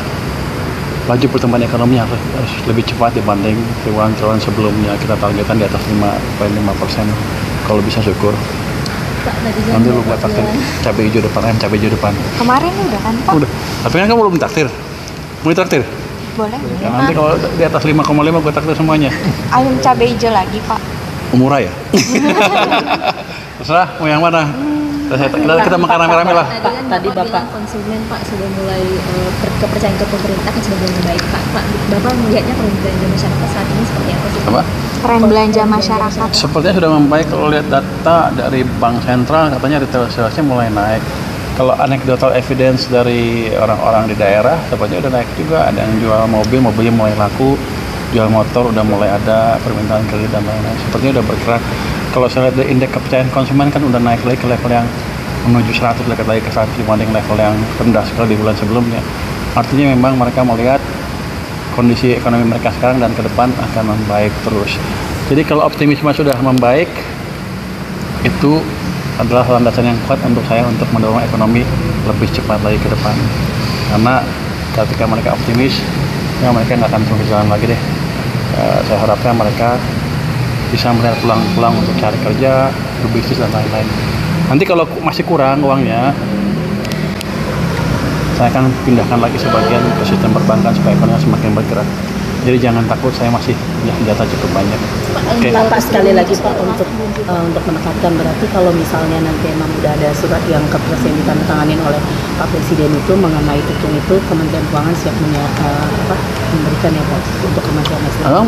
S2: laju pertumbuhan ekonominya harus lebih cepat dibanding triwulan sebelumnya. Kita targetkan di atas 5,5%. Kalau bisa syukur.
S4: Pak, netizen
S2: Nanti lu buat takdir cabai hijau depan, cabai hijau depan.
S3: Kemarin udah kan Pak?
S2: Udah. Tapi kan kamu belum takdir. Mau ditraktir?
S3: Boleh.
S2: Ya, nanti kalau di atas 5,5 gue takdir semuanya.
S3: Ayam cabai hijau lagi Pak.
S2: Murah ya? Terserah mau yang mana? Kita makan rame-rame lah.
S4: Tadi Bapak bilang konsumen Pak sudah mulai kepercayaan ke pemerintah kan sudah mulai baik Pak. Bapak melihatnya tren belanja masyarakat saat ini seperti apa sih?
S2: Apa?
S3: Tren belanja masyarakat.
S2: Sepertinya sudah membaik. Kalau lihat data dari Bank Sentral katanya retail salesnya mulai naik. Kalau anecdotal evidence dari orang-orang di daerah sepertinya udah naik juga. Ada yang jual mobilnya mulai laku, jual motor udah mulai ada, permintaan kredit dan lain-lain. Sepertinya udah bergerak. Kalau saya lihat dari indeks kepercayaan konsumen kan udah naik lagi ke level yang menuju 100, dekat lagi ke 100 dibanding level yang rendah sekali di bulan sebelumnya. Artinya memang mereka melihat kondisi ekonomi mereka sekarang dan ke depan akan membaik terus. Jadi kalau optimisme sudah membaik, itu adalah landasan yang kuat untuk saya untuk mendorong ekonomi lebih cepat lagi ke depan. Karena ketika mereka optimis, ya mereka nggak akan terus jalan lagi deh. Saya harapkan mereka bisa melihat peluang-peluang untuk cari kerja, berbisnis dan lain-lain. Nanti kalau masih kurang uangnya, saya akan pindahkan lagi sebagian ke sistem perbankan supaya ekonominya semakin bergerak. Jadi jangan takut, saya masih punya senjata cukup banyak. Oke.
S1: Pak, sekali lagi Pak untuk menekankan, berarti kalau misalnya nanti emang udah ada surat yang kepresiden ditandatangani oleh Pak Presiden itu mengenai itu Kementerian Keuangan siap memberikan ya Pak untuk Kementerian SDM.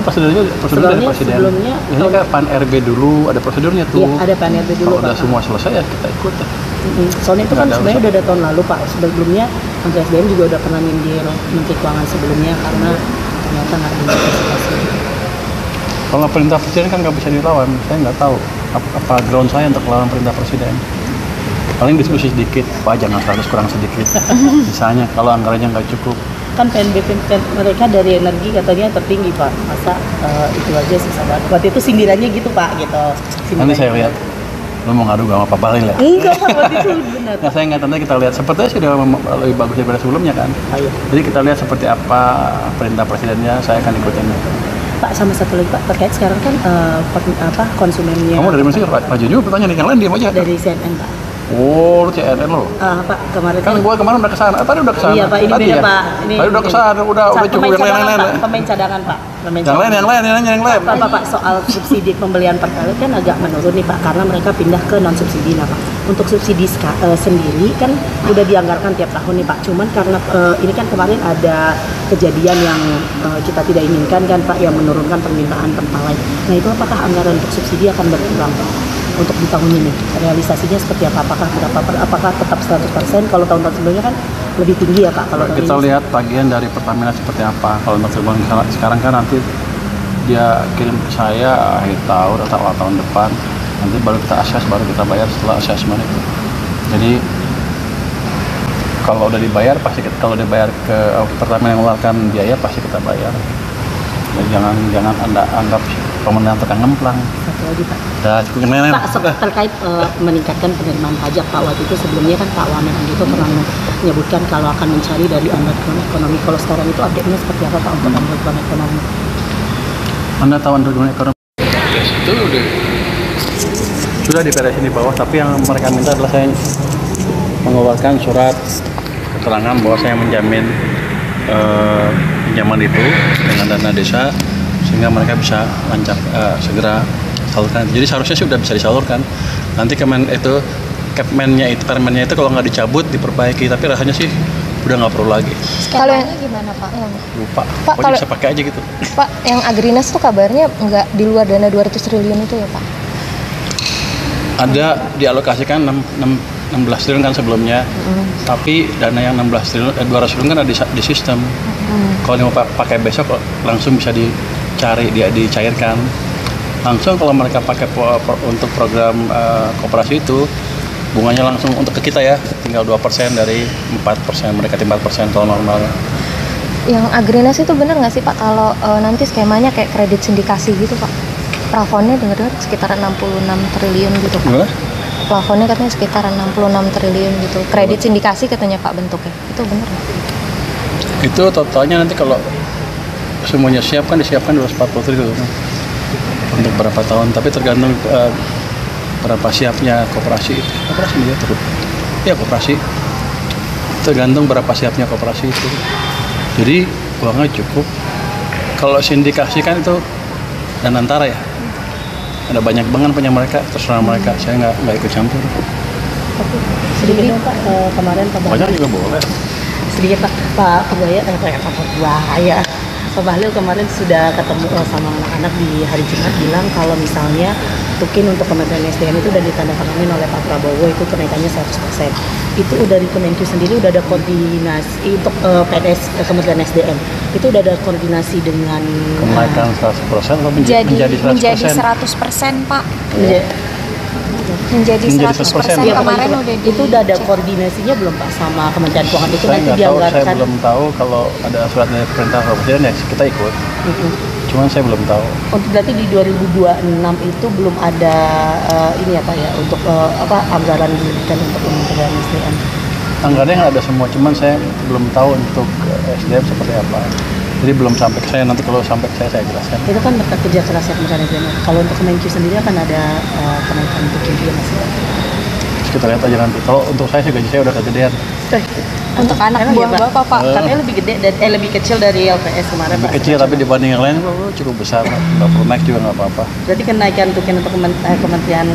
S2: Prosedur dari Presiden.
S1: Sebelumnya
S2: ini kan PAN RB dulu, ada prosedurnya tuh.
S1: Iya, ada PAN RB dulu.
S2: Kalau udah semua selesai ya kita ikut.
S1: Soalnya itu kan sebenarnya udah ada tahun lalu Pak. Sebelumnya Menteri SDM juga udah pernah nyindir Menteri Keuangan sebelumnya karena ternyata nggak ada antisipasi.
S2: Kalau perintah presiden kan nggak bisa dilawan, saya nggak tahu apa ground saya untuk melawan perintah presiden. Paling diskusi sedikit, Pak jangan 100 kurang sedikit. Misalnya kalau anggarannya nggak cukup.
S1: Kan PNBP mereka dari energi katanya tertinggi Pak, masa itu aja sisa banget. Waktu itu sindirannya gitu Pak, gitu.
S2: Nanti saya lihat. Lo mau ngadu sama Pak Balil ya?
S1: Enggak Pak, waktu itu benar.
S2: Nah, saya nggak, nanti kita lihat. Sepertinya sudah lebih bagus daripada sebelumnya kan.
S1: Ayo.
S2: Jadi kita lihat seperti apa perintah presidennya, saya akan ikutin.
S1: Pak, sama satu lagi Pak, terkait sekarang kan konsumennya.
S2: Kamu dari mana sih? Raju juga pertanyaan yang lain diam aja.
S1: Dari CNN Pak.
S2: Oh, lu CNN lo.
S1: Pak, kemarin
S2: Kan gua kemarin udah kesana. Tadi udah kesana.
S1: Iya Pak, ini
S2: tadi
S1: beda
S2: ya?
S1: Pak. Ini
S2: tadi udah kesana, udah cukup yang lain-lain.
S1: Pemain cadangan Pak.
S2: Yang lain.
S1: Pak, soal subsidi pembelian pertalite kan agak menurun nih Pak, karena mereka pindah ke non subsidi. Nah Pak, untuk subsidi sendiri kan udah dianggarkan tiap tahun nih Pak. Cuman karena ini kan kemarin ada kejadian yang kita tidak inginkan kan Pak, yang menurunkan permintaan pertalite. Nah itu apakah anggaran untuk subsidi akan berkurang Pak? Untuk di tahun ini realisasinya seperti apa? Apakah tetap 100%? Kalau tahun-tahun sebelumnya kan lebih tinggi ya Pak. Kalau
S2: kita lihat tagihan dari Pertamina seperti apa. Kalau untuk sekarang kan nanti dia kirim ke saya akhir tahun atau awal tahun depan. Nanti baru kita akses, baru kita bayar setelah assessment itu. Jadi kalau udah dibayar pasti kalau dibayar ke Pertamina yang mengeluarkan biaya pasti kita bayar. Jadi jangan Anda anggap pemerintah tekan ngemplang.
S1: Satu lagi Pak.
S2: Cukup
S1: Pak, terkait meningkatkan penerimaan pajak Pak, waktu itu sebelumnya kan Pak Wamen itu pernah menyebutkan kalau akan mencari dari underground ekonomi. Kalau sekarang itu update-nya seperti apa Pak untuk underground ekonomi?
S2: Anda tahu underground ekonomi? Itu sudah diberesin di bawah, tapi yang mereka minta adalah saya mengeluarkan surat keterangan bahwa saya menjamin pinjaman itu dengan dana desa sehingga mereka bisa lancar segera salurkan. Jadi seharusnya sih udah bisa disalurkan. Nanti permennya itu kalau nggak dicabut diperbaiki, tapi rasanya sih udah nggak perlu lagi.
S3: Skemanya gimana Pak?
S2: Lupa.
S3: Pak,
S2: pokoknya bisa pakai aja gitu.
S3: Pak, yang Agrinas tuh kabarnya nggak di luar dana 200 triliun itu ya Pak?
S2: Ada dialokasikan 16 triliun kan sebelumnya, tapi dana yang 16 triliun, 200 triliun kan ada di sistem. Kalau mau pakai besok langsung bisa dicari, dicairkan. Langsung kalau mereka pakai untuk program koperasi itu, bunganya langsung untuk ke kita ya, tinggal 2% dari 4%, mereka 4% kalau normalnya.
S3: Yang agrinasi itu benar nggak sih Pak kalau nanti skemanya kayak kredit sindikasi gitu Pak? Plafonnya dengar-dengar sekitar 66 triliun gitu Pak.
S2: Gimana?
S3: Plafonnya katanya sekitar 66 triliun gitu. Kredit sindikasi katanya Pak bentuknya. Itu benar nggak?
S2: Itu totalnya nanti kalau semuanya disiapkan 240 triliun untuk berapa tahun, tapi tergantung berapa siapnya koperasi dia terus. Ya koperasi tergantung berapa siapnya koperasi itu. Jadi uangnya cukup. Kalau sindikasi kan itu dan antara ya. Ada banyak banget punya mereka, terserah mereka. Saya nggak ikut campur.
S1: Sedikit dong Pak, kemarin Pak
S2: Banyak
S1: Bahlil
S2: juga boleh.
S1: sedikit Pak Buaya Pak Bahlil kemarin sudah ketemu sama anak-anak di hari Jumat bilang kalau misalnya tukin untuk Kementerian SDM itu udah ditandatangani oleh Pak Prabowo itu kenaikannya 100%. Itu udah di Kemenq sendiri udah ada koordinasi untuk PNS Kementerian SDM. Itu udah ada koordinasi dengan
S2: Kenaikan 100% atau
S3: Menjadi 100% Pak. Menjadi 100%
S1: Iya,
S3: kemarin
S1: pokoknya
S3: udah
S1: itu udah ada koordinasinya belum Pak sama Kementerian Keuangan itu
S2: saya
S1: nanti
S2: nggak tahu, saya
S1: dianggarkan.
S2: belum tahu kalau ada surat dari perintah presiden ya kita ikut. Cuman saya belum tahu.
S1: Untuk berarti di 2026 itu belum ada ini ya Pak ya untuk anggaran diberikan untuk Kementerian SDM.
S2: Anggarannya ada semua, cuman saya belum tahu untuk SDM seperti apa. Jadi belum sampai ke saya, nanti kalau sampai ke saya jelaskan.
S1: Itu kan berkat kerja keras ya Kementerian SDM. Kalau untuk Kemenq sendiri akan ada kenaikan untuk juga masih.
S2: Terus kita lihat aja nanti. Kalau untuk saya sih gaji saya udah kegedean.
S3: Untuk anak
S1: Emang
S3: buah
S1: iya, Pak?
S3: Bapak Pak.
S1: Katanya lebih gede dan lebih kecil dari LPS kemarin
S2: Lebih
S1: Pak.
S2: kecil tapi dibanding yang lain cukup besar. Nggak perlu naik juga nggak apa-apa.
S1: Berarti kenaikan tukin untuk Kementerian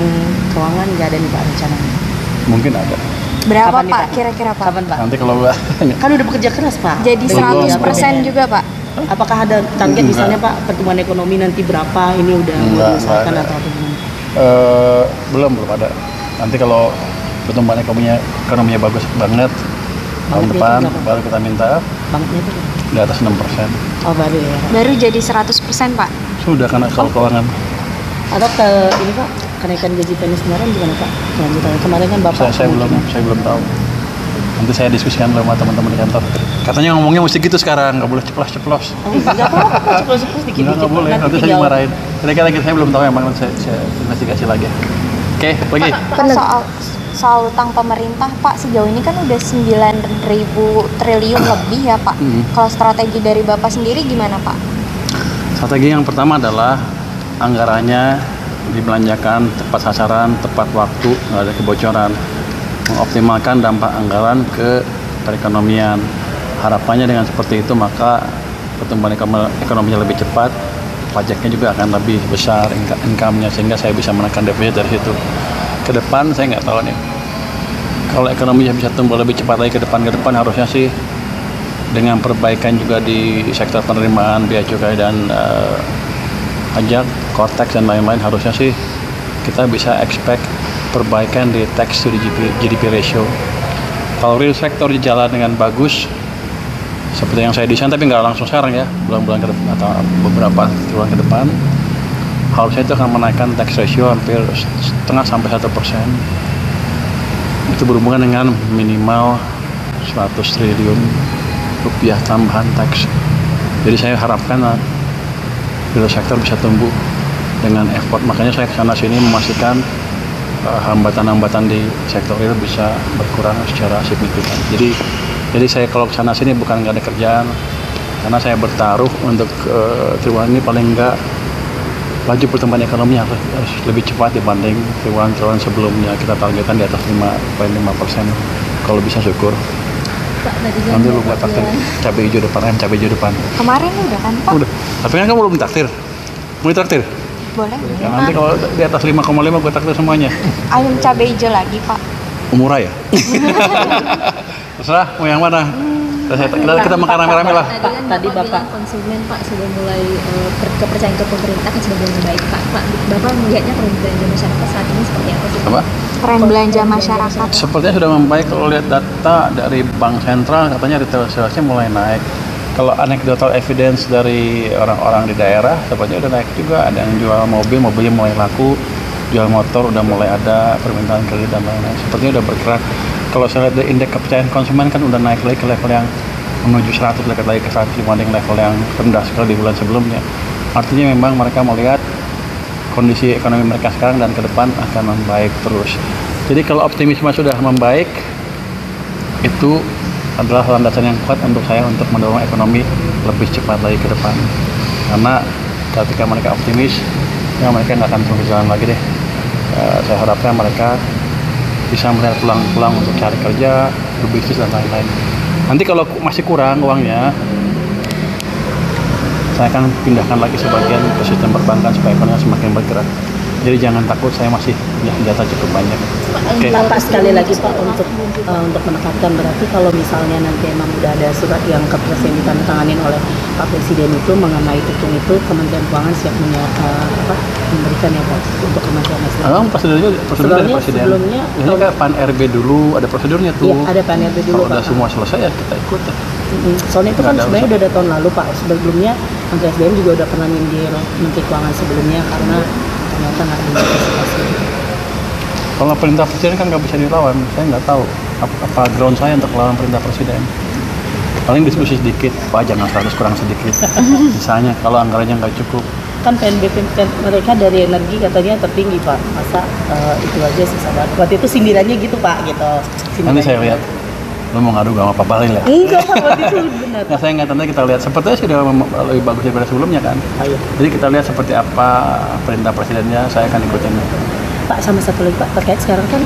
S1: Keuangan nggak ada nih Pak rencananya.
S2: Mungkin ada.
S3: Berapa
S1: Kapan nih,
S3: Pak
S1: Pak?
S3: kira-kira Pak?
S1: Kapan Pak?
S2: Nanti kalau
S1: Kan udah bekerja keras Pak.
S3: Jadi
S2: Belum.
S3: 100% juga Pak.
S1: Apakah ada target
S2: Enggak.
S1: misalnya Pak pertumbuhan ekonomi nanti berapa ini udah
S2: Enggak
S1: diusahakan
S2: ada.
S1: atau gimana?
S2: belum ada. Nanti kalau pertumbuhan ekonominya bagus banget tahun
S1: Bangetnya
S2: depan
S1: itu berapa?
S2: baru kita minta
S1: Banknya itu
S2: di atas 6%.
S1: oh baru ya.
S3: Baru jadi 100% Pak.
S2: Sudah karena kalau keuangan.
S1: Atau ke ini Pak kenaikan gaji PNS kemarin gimana Pak? Kelanjutannya kemarin kan Bapak
S2: Saya belum tahu. Nanti saya diskusikan sama teman-teman di kantor. Katanya ngomongnya mesti gitu sekarang, nggak boleh ceplos-ceplos.
S1: Oh, enggak apa-apa, ceplos-ceplos dikit-dikit.
S2: Nggak boleh, nanti saya
S1: dijawab.
S2: dimarahin. Kira-kira lagi saya belum tahu emang nanti saya investigasi lagi. Oke, lagi.
S3: Pak, soal utang pemerintah Pak sejauh ini kan udah 9.000 triliun lebih ya Pak. Kalau strategi dari Bapak sendiri gimana Pak?
S2: Strategi yang pertama adalah anggarannya dibelanjakan tepat sasaran, tepat waktu, nggak ada kebocoran. Mengoptimalkan dampak anggaran ke perekonomian. Harapannya dengan seperti itu maka pertumbuhan ekonominya lebih cepat, pajaknya juga akan lebih besar income-nya sehingga saya bisa menekan defisit dari situ. Ke depan saya nggak tahu nih. Kalau ekonominya bisa tumbuh lebih cepat lagi ke depan harusnya sih dengan perbaikan juga di sektor penerimaan bea cukai dan pajak, korteks dan lain-lain harusnya sih kita bisa expect perbaikan di tax to GDP ratio. Kalau real sector jalan dengan bagus seperti yang saya desain tapi nggak langsung sekarang ya, bulan-bulan ke depan atau beberapa bulan ke depan harusnya itu akan menaikkan tax ratio hampir 0,5 sampai 1%. Itu berhubungan dengan minimal 100 triliun rupiah tambahan tax. Jadi saya harapkan real sector bisa tumbuh dengan effort. Makanya saya kesana sini memastikan hambatan-hambatan di sektor real bisa berkurang secara signifikan. Jadi saya kalau kesana sini bukan nggak ada kerjaan, karena saya bertaruh untuk triwulan ini paling nggak laju pertumbuhan ekonomi harus lebih cepat dibanding triwulan sebelumnya. Kita targetkan di atas 5,5%. Kalau bisa syukur.
S4: Pak, tadi kan
S2: Nanti lu buat takdir cabai hijau depan, cabai hijau depan.
S3: Kemarin udah kan Pak?
S2: Udah. Tapi kan kamu belum takdir. Mau traktir?
S3: Boleh.
S2: Ya, nanti kalau di atas 5,5 gue takdir semuanya.
S3: Ayam cabai hijau lagi Pak.
S2: Murah ya? Terserah mau yang mana. Kita makan rame-rame lah.
S4: Tadi kan Bapak bilang konsumen Pak sudah mulai kepercayaan ke pemerintah kan sudah mulai baik Pak. Bapak melihatnya tren belanja masyarakat saat ini seperti apa sih?
S2: Apa?
S3: Tren belanja masyarakat.
S2: Sepertinya sudah membaik. Kalau lihat data dari Bank Sentral katanya retail salesnya mulai naik. Kalau anecdotal evidence dari orang-orang di daerah sepertinya udah naik juga. Ada yang jual mobilnya mulai laku, jual motor udah mulai ada, permintaan kredit dan lain-lain. Sepertinya udah bergerak. Kalau saya lihat dari indeks kepercayaan konsumen kan udah naik lagi ke level yang menuju 100, dekat lagi ke 100 dibanding level yang rendah sekali di bulan sebelumnya. Artinya memang mereka melihat kondisi ekonomi mereka sekarang dan ke depan akan membaik terus. Jadi kalau optimisme sudah membaik, itu adalah landasan yang kuat untuk saya untuk mendorong ekonomi lebih cepat lagi ke depan. Karena ketika mereka optimis, ya mereka nggak akan terus jalan lagi deh. Saya harapkan mereka bisa melihat peluang-peluang untuk cari kerja, berbisnis dan lain-lain. Nanti kalau masih kurang uangnya, saya akan pindahkan lagi sebagian ke sistem perbankan supaya ekonominya semakin bergerak. Jadi jangan takut, saya masih punya senjata cukup banyak.
S1: Oke. Pak, sekali lagi Pak untuk menekankan, berarti kalau misalnya nanti emang udah ada surat yang ke Presiden ditandatanganin oleh Pak Presiden itu mengenai itu Kementerian Keuangan siap memberikan ya Pak untuk Kementerian SDM.
S2: Prosedur dari Presiden.
S1: Sebelumnya
S2: ini kan Pan RB dulu ada prosedurnya tuh.
S1: Iya, ada Pan RB dulu.
S2: Kalau udah semua selesai ya kita ikut.
S1: Soalnya itu kan sebenarnya udah ada tahun lalu Pak. Sebelumnya Menteri SDM juga udah pernah nyindir Menteri Keuangan sebelumnya karena ternyata nggak diantisipasi.
S2: Kalau perintah presiden kan nggak bisa dilawan, saya nggak tahu apa ground saya untuk melawan perintah presiden. Paling diskusi sedikit, Pak jangan 100 kurang sedikit. Misalnya kalau anggarannya nggak cukup.
S1: Kan PNBP mereka dari energi katanya tertinggi Pak, masa itu aja sisa banget. Waktu itu sindirannya gitu Pak, gitu.
S2: Nanti saya lihat. Lo mau ngadu gak sama Pak Bahlil ya?
S1: Enggak Pak, waktu itu benar.
S2: Nah saya ingat nanti kita lihat, sepertinya sudah lebih bagus daripada sebelumnya kan.
S1: Ayo.
S2: Jadi kita lihat seperti apa perintah presidennya, saya akan ikutin.
S1: Pak, sama satu lagi Pak, terkait sekarang kan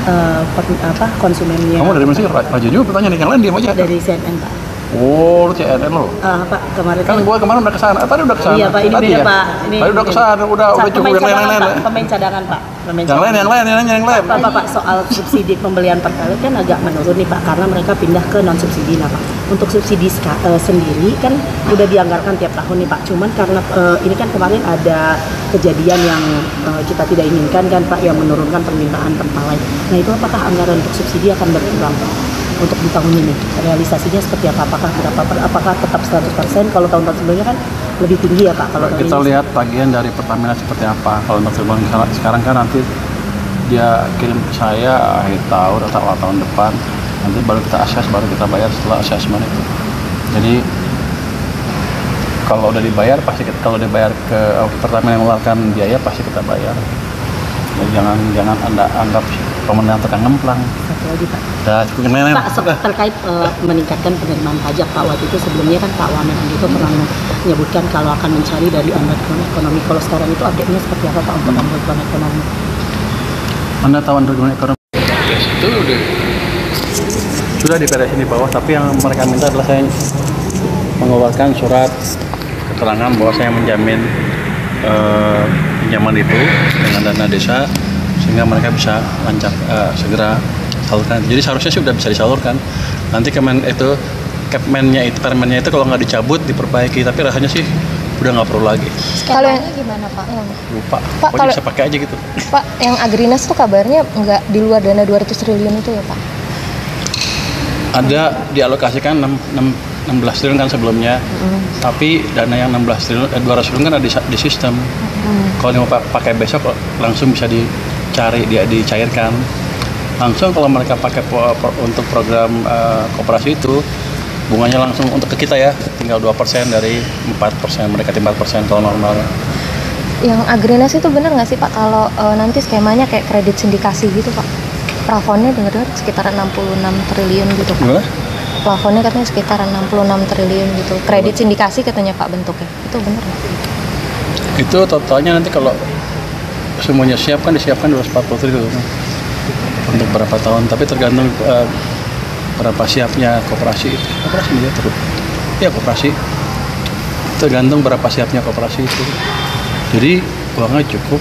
S1: konsumennya.
S2: Kamu dari mana sih? Raju juga pertanyaan nih, yang lain diam aja.
S1: Dari CNN Pak.
S2: Oh, lu CNN lo?
S1: Pak, kemarin
S2: Kan gua kemarin udah kesana, tadi udah kesana.
S1: Iya Pak, ini
S2: tadi
S1: beda
S2: ya?
S1: Pak. Ini
S2: tadi udah kesana, udah cukup yang lain-lain.
S1: Pemain cadangan Pak.
S2: Yang lain.
S1: Pak, soal subsidi pembelian pertalite kan agak menurun nih Pak, karena mereka pindah ke non subsidi. Nah Pak, untuk subsidi sendiri kan udah dianggarkan tiap tahun nih Pak. Cuman karena ini kan kemarin ada kejadian yang kita tidak inginkan kan Pak, yang menurunkan permintaan pertalite. Nah itu apakah anggaran untuk subsidi akan berkurang Pak? Untuk di tahun ini realisasinya seperti apa? Apakah tetap 100%? Kalau tahun-tahun sebelumnya kan lebih tinggi ya Pak. Kalau
S2: kita lihat bagian dari Pertamina seperti apa. Kalau untuk sekarang kan nanti dia kirim ke saya akhir tahun atau awal tahun depan. Nanti baru kita akses, baru kita bayar setelah asesmen itu. Jadi kalau udah dibayar pasti kalau dibayar ke Pertamina yang mengeluarkan biaya pasti kita bayar. Jadi jangan Anda anggap pemerintah tekan ngemplang.
S1: Satu lagi Pak.
S2: Pak,
S1: terkait meningkatkan penerimaan pajak Pak, waktu itu sebelumnya kan Pak Wamen itu pernah menyebutkan kalau akan mencari dari underground ekonomi. Kalau sekarang itu update-nya seperti apa Pak untuk underground ekonomi?
S2: Anda tahu underground ekonomi? Itu sudah diberesin di bawah, tapi yang mereka minta adalah saya mengeluarkan surat keterangan bahwa saya menjamin pinjaman itu dengan dana desa sehingga mereka bisa lancar segera salurkan. Jadi seharusnya sih udah bisa disalurkan. Nanti permennya itu kalau nggak dicabut diperbaiki, tapi rasanya sih udah nggak perlu lagi.
S3: Kalau yang gimana Pak?
S2: Lupa.
S3: Pak,
S2: pokoknya bisa pakai aja gitu.
S3: Pak, yang Agrinas tuh kabarnya nggak di luar dana 200 triliun itu ya Pak?
S2: Ada dialokasikan 16 triliun kan sebelumnya, tapi dana yang 16 triliun, 200 triliun kan ada di sistem. Kalau mau pakai besok langsung bisa dicari, dicairkan. Langsung kalau mereka pakai untuk program koperasi itu, bunganya langsung untuk ke kita ya, tinggal 2% dari 4%, mereka 4% kalau normalnya.
S3: Yang Agrinas itu benar nggak sih Pak kalau nanti skemanya kayak kredit sindikasi gitu Pak? Plafonnya dengar-dengar sekitar 66 triliun gitu Pak.
S2: Gimana?
S3: Plafonnya katanya sekitar 66 triliun gitu. Kredit sindikasi katanya Pak bentuknya. Itu benar nggak?
S2: Itu totalnya nanti kalau semuanya siap kan disiapkan 240 triliun untuk berapa tahun, tapi tergantung berapa siapnya koperasi dia terus. Ya koperasi tergantung berapa siapnya koperasi itu. Jadi uangnya cukup.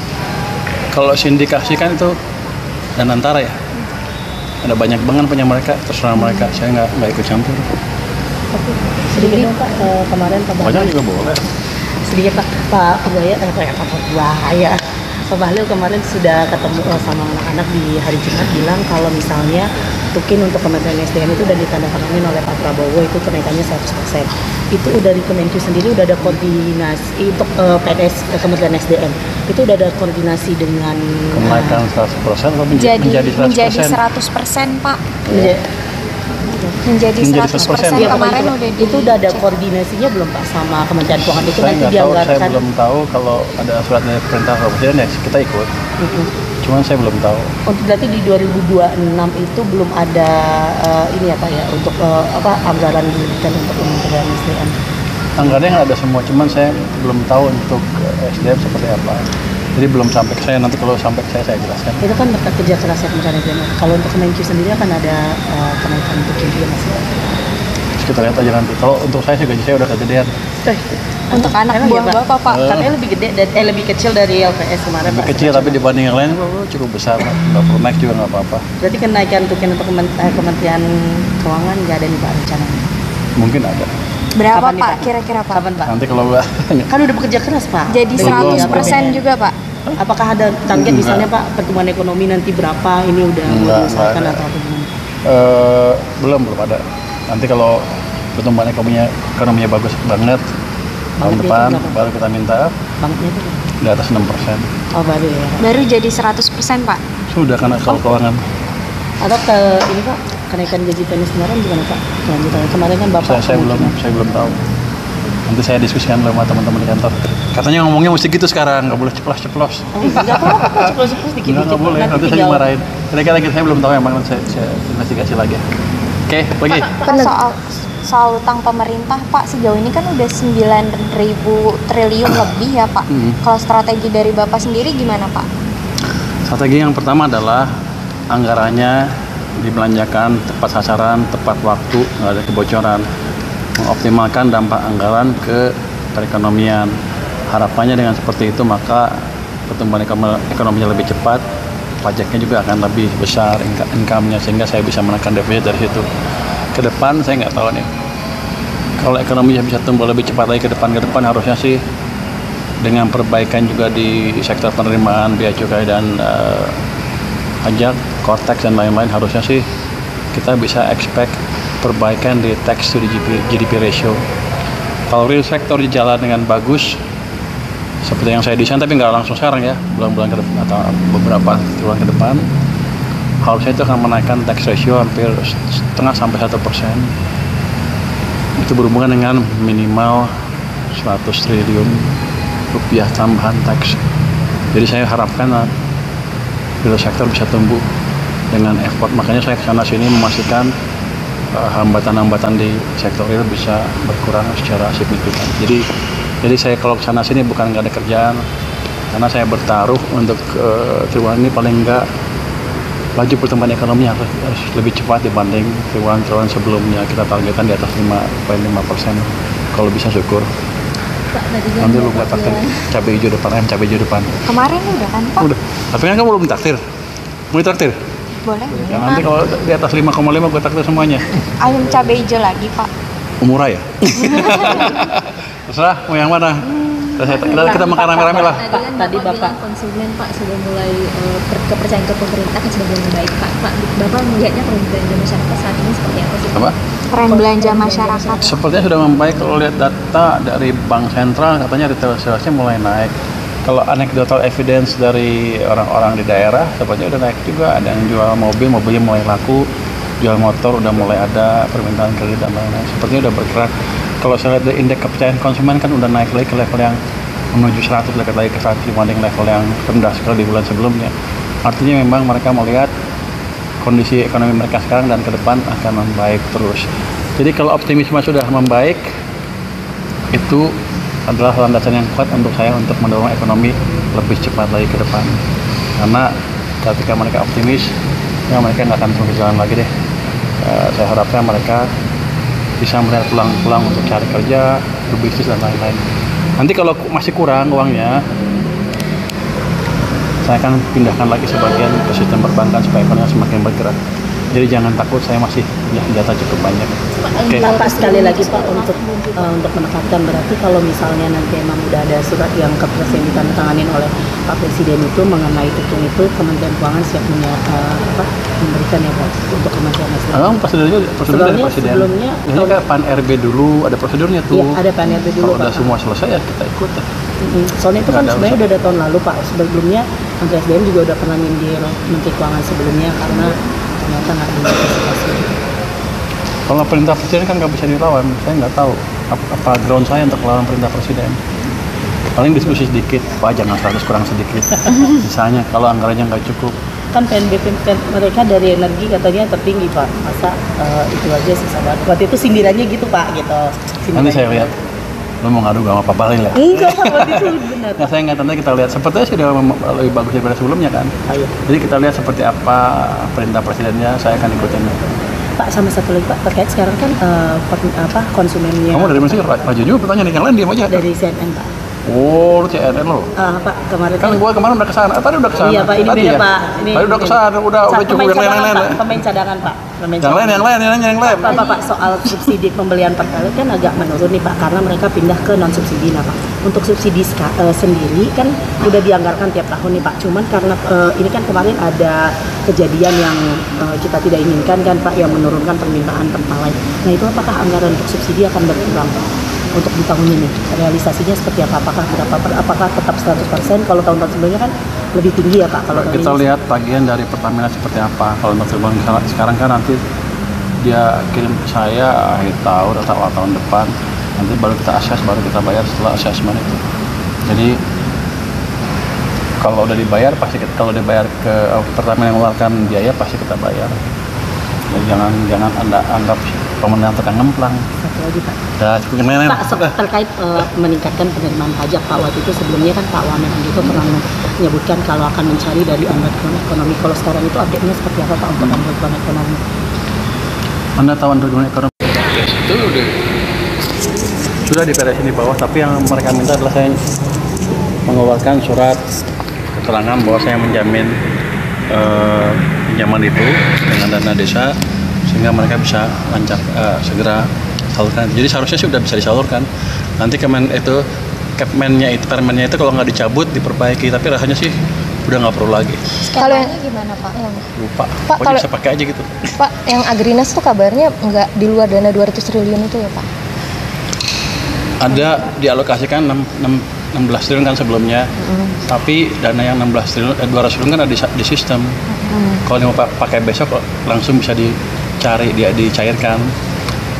S2: Kalau sindikasi kan itu dan antara ya. Ada banyak banget punya mereka, terserah mereka. Saya nggak ikut campur.
S1: Sedikit dong Pak, kemarin Pak
S2: Banyak
S1: Bahlil
S2: juga boleh.
S1: sedikit Pak Bahlil kemarin sudah ketemu sama anak-anak di hari Jumat, bilang kalau misalnya tukin untuk Kementerian SDM itu udah ditandatangani oleh Pak Prabowo itu kenaikannya 100%. Itu dari Kemenku sendiri udah ada koordinasi untuk PNS Kementerian SDM. Itu udah ada koordinasi dengan
S2: Kenaikan 100% atau menjadi 100%?
S3: Menjadi 100% Pak. Menjadi
S2: Menjadi
S3: 100%
S2: 100%.
S1: Iya,
S3: kemarin
S1: Pak,
S3: udah
S1: itu udah ada
S3: dicek.
S1: koordinasinya belum Pak sama Kementerian Keuangan itu
S2: Saya
S1: nanti
S2: nggak tahu, saya
S1: dianggarkan.
S2: belum tahu kalau ada surat dari perintah presiden ya kita ikut.
S1: Mm-mm.
S2: Cuman saya belum tahu.
S1: Untuk berarti di 2026 itu belum ada ini ya Pak ya untuk anggaran diberikan untuk Kementerian SDM.
S2: Anggarannya nggak ada semua, cuman saya belum tahu untuk SDM seperti apa. Jadi belum sampai ke saya, nanti kalau sampai ke saya jelaskan.
S1: Itu kan berkat kerja keras ya Kementerian SDM. Kalau untuk Kemenkyu sendiri akan ada kenaikan untuk gaji ya Mas?
S2: Terus kita lihat aja nanti. Kalau untuk saya sih gaji saya udah kegedean.
S3: Untuk anak
S1: Emang
S3: buah
S1: ya, Pak?
S3: Bapak, Pak.
S1: Katanya lebih gede lebih kecil dari LPS kemarin
S2: Lebih
S1: Pak.
S2: kecil tapi dibanding yang lain cukup besar. Nggak perlu naik juga nggak apa-apa.
S1: Berarti kenaikan untuk Kementerian Keuangan nggak ada nih Pak rencananya?
S2: Mungkin ada.
S3: Berapa
S1: Kapan nih,
S3: Pak
S1: Pak?
S3: kira-kira Pak?
S1: Kapan Pak?
S2: Nanti kalau nggak
S1: Kan udah bekerja keras Pak.
S3: Jadi
S1: Dengan
S3: 100%
S1: APBN.
S3: juga Pak?
S1: Apakah ada target
S2: Enggak.
S1: misalnya Pak pertumbuhan ekonomi nanti berapa ini udah
S2: Enggak
S1: diusahakan
S2: ada.
S1: atau apa gimana?
S2: belum ada. Nanti kalau pertumbuhan ekonominya bagus banget tahun
S1: Bangetnya
S2: depan
S1: itu berapa?
S2: baru kita minta
S1: Banknya itu
S2: di atas 6%.
S1: oh baru ya.
S3: Baru jadi 100% Pak?
S2: Sudah karena kalau keuangan.
S1: Atau ke ini Pak kenaikan gaji PNS kemarin gimana Pak? Kelanjutannya kemarin kan Bapak
S2: Saya belum tahu. Nanti saya diskusikan sama teman-teman di kantor. Katanya ngomongnya mesti gitu sekarang, nggak boleh ceplos-ceplos.
S1: Enggak apa-apa Pak, ceplos-ceplos dikit-dikit.
S2: Nggak boleh, nanti saya dimarahin. Kira-kira saya belum tahu emang, nanti saya investigasi lagi. Oke, lagi.
S3: Pak, soal utang pemerintah Pak, sejauh ini kan udah 9.000 triliun lebih ya Pak. Kalau strategi dari Bapak sendiri gimana Pak?
S2: Strategi yang pertama adalah anggarannya dibelanjakan tepat sasaran, tepat waktu, nggak ada kebocoran. Mengoptimalkan dampak anggaran ke perekonomian. Harapannya dengan seperti itu maka pertumbuhan ekonominya lebih cepat, pajaknya juga akan lebih besar income-nya sehingga saya bisa menekan defisit dari situ. Ke depan saya nggak tahu nih. Kalau ekonominya bisa tumbuh lebih cepat lagi ke depan harusnya sih dengan perbaikan juga di sektor penerimaan biaya cukai dan pajak, cortex dan lain-lain harusnya sih kita bisa expect perbaikan di tax to GDP ratio. Kalau real sector jalan dengan bagus seperti yang saya desain, tapi nggak langsung sekarang ya, bulan-bulan ke depan atau beberapa bulan ke depan, harusnya itu akan menaikkan tax ratio hampir 0,5–1%. Itu berhubungan dengan minimal 100 triliun rupiah tambahan tax. Jadi saya harapkan real sector bisa tumbuh dengan effort. Makanya saya kesana sini memastikan hambatan-hambatan di sektor real bisa berkurang secara signifikan. Jadi saya kalau kesana sini bukan nggak ada kerjaan, karena saya bertaruh untuk triwulan ini paling nggak laju pertumbuhan ekonomi harus lebih cepat dibanding triwulan sebelumnya. Kita targetkan di atas 5,5%. Kalau bisa syukur.
S4: Pak, tadi
S2: Nanti lu buat takdir cabai hijau depan.
S3: Kemarin udah kan Pak?
S2: Udah. Tapi kan kamu belum takdir. Mau ditraktir?
S3: Boleh.
S2: Ya, nanti kalau di atas 5,5 gue takdir semuanya.
S3: Ayam cabai hijau lagi Pak?
S2: Murah ya? Terserah mau yang mana? Kita makan rame-rame lah.
S4: Tadi Bapak bilang konsumen Pak sudah mulai kepercayaan ke pemerintah kan sudah mulai membaik Pak. Bapak melihatnya tren belanja masyarakat saat ini seperti apa sih?
S2: Apa?
S3: Tren belanja masyarakat.
S2: Sepertinya sudah membaik. Kalau lihat data dari Bank Sentral katanya retail salesnya mulai naik. Kalau anecdotal evidence dari orang-orang di daerah sepertinya udah naik juga. Ada yang jual mobilnya mulai laku, jual motor udah mulai ada, permintaan kredit dan lain-lain. Sepertinya udah bergerak. Kalau saya lihat dari indeks kepercayaan konsumen kan udah naik lagi ke level yang menuju 100, dekat lagi ke 100 dibanding level yang rendah sekali di bulan sebelumnya. Artinya memang mereka melihat kondisi ekonomi mereka sekarang dan ke depan akan membaik terus. Jadi kalau optimisme sudah membaik, itu adalah landasan yang kuat untuk saya untuk mendorong ekonomi lebih cepat lagi ke depan. Karena ketika mereka optimis, ya mereka nggak akan terus jalan lagi deh. Saya harapkan mereka bisa melihat peluang untuk cari kerja, berbisnis dan lain-lain. Nanti kalau masih kurang uangnya, saya akan pindahkan lagi sebagian ke sistem perbankan supaya ekonomi semakin bergerak. Jadi jangan takut, saya masih punya senjata cukup banyak. Oke.
S1: Pak, sekali lagi Pak untuk menekankan berarti kalau misalnya nanti emang udah ada surat yang kepres yang ditandatangani oleh Pak Presiden itu mengenai itu Kementerian Keuangan siap memberikan ya Pak untuk Kementerian SDM.
S2: Memang prosedurnya dari Presiden.
S1: Sebelumnya
S2: Ini kayak PAN RB dulu ada prosedurnya tuh.
S1: Iya, ada PNRB dulu
S2: Kalau udah
S1: Pak.
S2: semua selesai ya kita ikut.
S1: Soalnya itu kan
S2: Nggak ada
S1: sebenarnya udah ada tahun lalu Pak. Sebelumnya Menteri SDM juga udah pernah nyindir Menteri Keuangan sebelumnya karena ternyata nggak diantisipasi.
S2: Kalau perintah presiden kan nggak bisa dilawan. Saya nggak tahu apa ground saya untuk melawan perintah presiden. Paling diskusi sedikit, Pak jangan 100 kurang sedikit. Misalnya kalau anggarannya nggak cukup.
S1: Kan PNBP mereka dari energi katanya tertinggi Pak, masa itu aja sisa banget. Waktu itu sindirannya gitu Pak, gitu.
S2: Nanti saya lihat. Lo mau ngadu sama Pak Balil ya?
S1: Enggak Pak, waktu itu benar.
S2: Nah, saya nggak tahu, nanti kita lihat. Sepertinya sudah lebih bagus daripada sebelumnya kan.
S1: Ayo.
S2: Jadi kita lihat seperti apa perintah presidennya, saya akan ikutin.
S1: Pak, sama satu lagi Pak, terkait sekarang kan konsumennya.
S2: Kamu dari mana sih? Raju juga pertanyaan yang lain diam aja.
S1: Dari CNN Pak.
S2: Oh, lu CNN lo.
S1: Pak, kemarin
S2: Kan gua kemarin udah kesana. Tadi udah kesana.
S1: Iya Pak, ini
S2: tadi
S1: beda
S2: ya?
S1: Pak. Ini
S2: tadi udah kesana, udah cukup yang lain-lain.
S1: Pemain cadangan Pak.
S2: Yang lain.
S1: Pak, soal subsidi pembelian pertalite kan agak menurun nih Pak, karena mereka pindah ke non subsidi nah Pak. Untuk subsidi sendiri kan udah dianggarkan tiap tahun nih Pak. Cuman karena ini kan kemarin ada kejadian yang kita tidak inginkan kan Pak, yang menurunkan permintaan pertalite. Nah itu apakah anggaran untuk subsidi akan berkurang Pak? Untuk di tahun ini realisasinya seperti apa? Apakah tetap 100%? Kalau tahun-tahun sebelumnya kan lebih tinggi ya Pak. Kalau
S2: kita lihat tagihan dari Pertamina seperti apa. Kalau untuk sekarang kan nanti dia kirim ke saya akhir tahun atau awal tahun depan. Nanti baru kita akses, baru kita bayar setelah asesmen itu. Jadi kalau udah dibayar pasti kalau dibayar ke Pertamina yang mengeluarkan biaya pasti kita bayar. Jadi jangan Anda anggap pemerintah terkena ngemplang.
S1: Satu lagi Pak.
S2: Pak,
S1: terkait meningkatkan penerimaan pajak Pak, waktu itu sebelumnya kan Pak Wamen juga pernah menyebutkan kalau akan mencari dari underground ekonomi. Kalau sekarang itu update-nya seperti apa Pak untuk underground ekonomi?
S2: Anda tahu underground ekonomi? Itu sudah diberesin di bawah, tapi yang mereka minta adalah saya mengeluarkan surat keterangan bahwa saya menjamin pinjaman itu dengan dana desa sehingga mereka bisa lancar segera salurkan. Jadi seharusnya sih udah bisa disalurkan. Nanti permennya itu kalau nggak dicabut diperbaiki, tapi rasanya sih udah nggak perlu lagi.
S3: Skemanya gimana Pak?
S2: Lupa.
S3: Pak,
S2: pokoknya bisa pakai aja gitu.
S3: Pak, yang Agrinas tuh kabarnya nggak di luar dana 200 triliun itu ya Pak?
S2: Ada dialokasikan 16 triliun kan sebelumnya, tapi dana yang 16 triliun, 200 triliun kan ada di sistem. Kalau mau pakai besok langsung bisa dicari, dicairkan.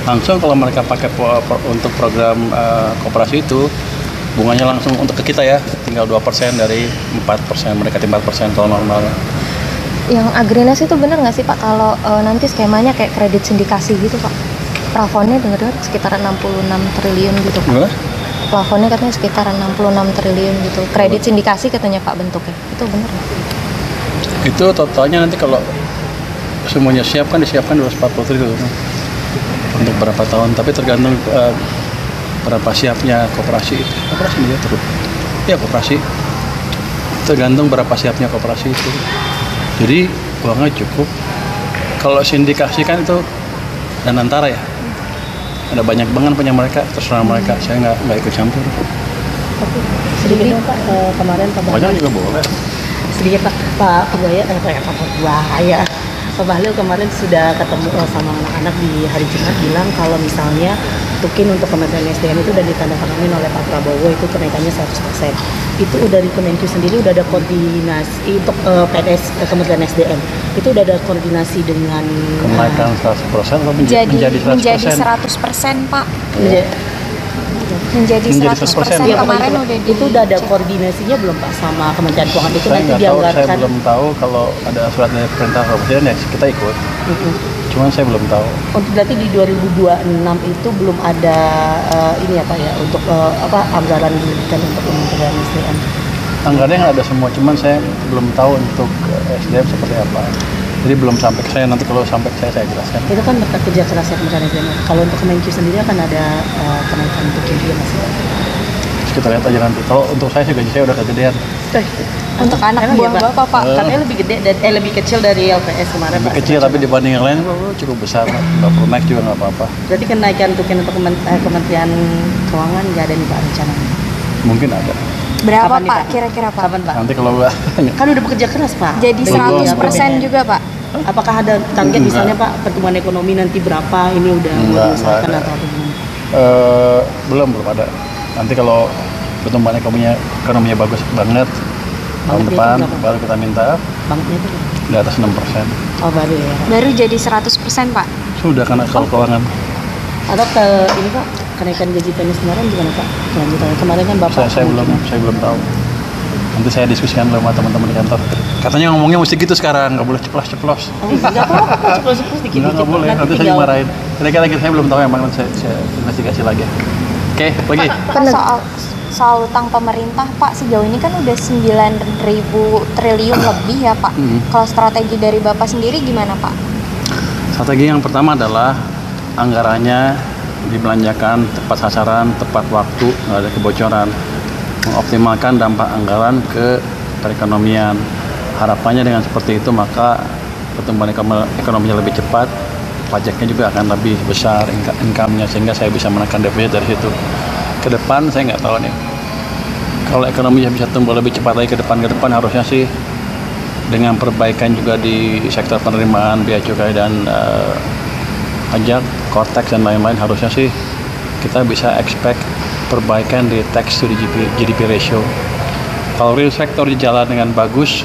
S2: Langsung kalau mereka pakai untuk program koperasi itu, bunganya langsung untuk ke kita ya, tinggal 2% dari 4%, mereka 4% kalau normal.
S3: Yang Agrinas itu benar nggak sih Pak kalau nanti skemanya kayak kredit sindikasi gitu Pak? Plafonnya dengar-dengar sekitar 66 triliun gitu Pak.
S2: Gimana?
S3: Plafonnya katanya sekitar 66 triliun gitu. Kredit sindikasi katanya Pak bentuknya. Itu benar nggak?
S2: Itu totalnya nanti kalau semuanya siap kan disiapkan 240 triliun untuk berapa tahun, tapi tergantung berapa siapnya koperasi dia terus. Ya koperasi tergantung berapa siapnya koperasi itu. Jadi uangnya cukup. Kalau sindikasi kan itu dan antara ya. Ada banyak banget punya mereka, terserah mereka. Saya nggak ikut campur.
S1: Sedikit dong Pak, kemarin Pak
S2: Banyak juga boleh.
S1: sedikit Pak Bahlil kemarin sudah ketemu sama anak-anak di hari Jumat, bilang kalau misalnya tukin untuk Kementerian SDM itu udah ditandatangani oleh Pak Prabowo, itu kenaikannya 100%. Itu dari Kemenku sendiri udah ada koordinasi untuk PNS Kementerian SDM. Itu udah ada koordinasi dengan
S2: Kenaikan 100% atau menjadi
S3: 100% Pak. Menjadi 100%
S1: Ya,
S3: kemarin
S1: itu udah ada koordinasinya belum Pak sama Kementerian Keuangan itu
S2: saya
S1: nanti
S2: nggak tahu,
S1: dianggarkan.
S2: saya belum tahu kalau ada surat dari perintah presiden ya kita ikut. Cuman saya belum tahu.
S1: Untuk berarti di 2026 itu belum ada ini ya Pak ya untuk anggaran diberikan untuk Kementerian SDM.
S2: Anggarannya ada semua, cuman saya belum tahu untuk SDM seperti apa. Jadi belum sampai ke saya, nanti kalau sampai ke saya jelaskan.
S1: Itu kan berkat kerja kerasnya Kementerian SDM. Kalau untuk Kemenku sendiri akan ada kenaikan untuk dia masih.
S2: Terus kita lihat aja nanti. Kalau untuk saya sih gaji saya udah kegedean.
S3: Untuk anak buah Bapak Pak.
S1: Katanya lebih gede lebih kecil dari LPS kemarin.
S2: Lebih
S1: Pak.
S2: kecil tapi dibanding yang lain cukup besar. Nggak perlu naik juga nggak apa-apa.
S1: Berarti kenaikan tukin untuk Kementerian Keuangan nggak ada nih Pak rencananya?
S2: Mungkin ada.
S3: Berapa
S1: Kapan nih,
S3: Pak
S1: Pak?
S3: kira-kira Pak?
S1: Kapan Pak?
S2: Nanti kalau
S1: Kan udah bekerja keras Pak.
S3: Jadi
S1: Dengan
S3: 100% juga Pak?
S1: Apakah ada target
S2: Enggak.
S1: misalnya Pak pertumbuhan ekonomi nanti berapa? Ini udah
S2: Enggak
S1: diusahakan
S2: ada.
S1: atau apa gimana?
S2: Belum ada. Nanti kalau pertumbuhan ekonominya bagus banget tahun
S1: Bangetnya
S2: depan
S1: itu berapa?
S2: baru kita minta
S1: Banknya itu
S2: di atas 6%.
S1: oh baru ya.
S3: Baru jadi 100% Pak?
S2: Sudah karena soal keuangan.
S1: Atau ini Pak, kenaikan gaji PNS kemarin gimana Pak? Kelanjutannya kemarin kan Bapak
S2: Saya belum tahu. Nanti saya diskusikan sama teman-teman di kantor. Katanya ngomongnya mesti gitu sekarang, nggak boleh ceplos-ceplos.
S1: Enggak apa-apa Pak, ceplos-ceplos dikit.
S2: Nggak boleh, nanti saya dimarahin. Kira-kira saya belum tahu, emang nanti saya investigasi lagi. Oke, lagi.
S3: Pak, soal utang pemerintah Pak, sejauh ini kan udah 9.000 triliun lebih ya Pak. Kalau strategi dari Bapak sendiri gimana Pak?
S2: Strategi yang pertama adalah anggarannya dibelanjakan tepat sasaran, tepat waktu, nggak ada kebocoran. Mengoptimalkan dampak anggaran ke perekonomian. Harapannya dengan seperti itu maka pertumbuhan ekonominya lebih cepat, pajaknya juga akan lebih besar income-nya, sehingga saya bisa menekan defisit dari situ. Ke depan saya nggak tahu nih. Kalau ekonominya bisa tumbuh lebih cepat lagi ke depan harusnya sih dengan perbaikan juga di sektor penerimaan bea cukai dan pajak, cortex dan lain-lain, harusnya sih kita bisa expect perbaikan di tax to GDP ratio. Kalau real sector jalan dengan bagus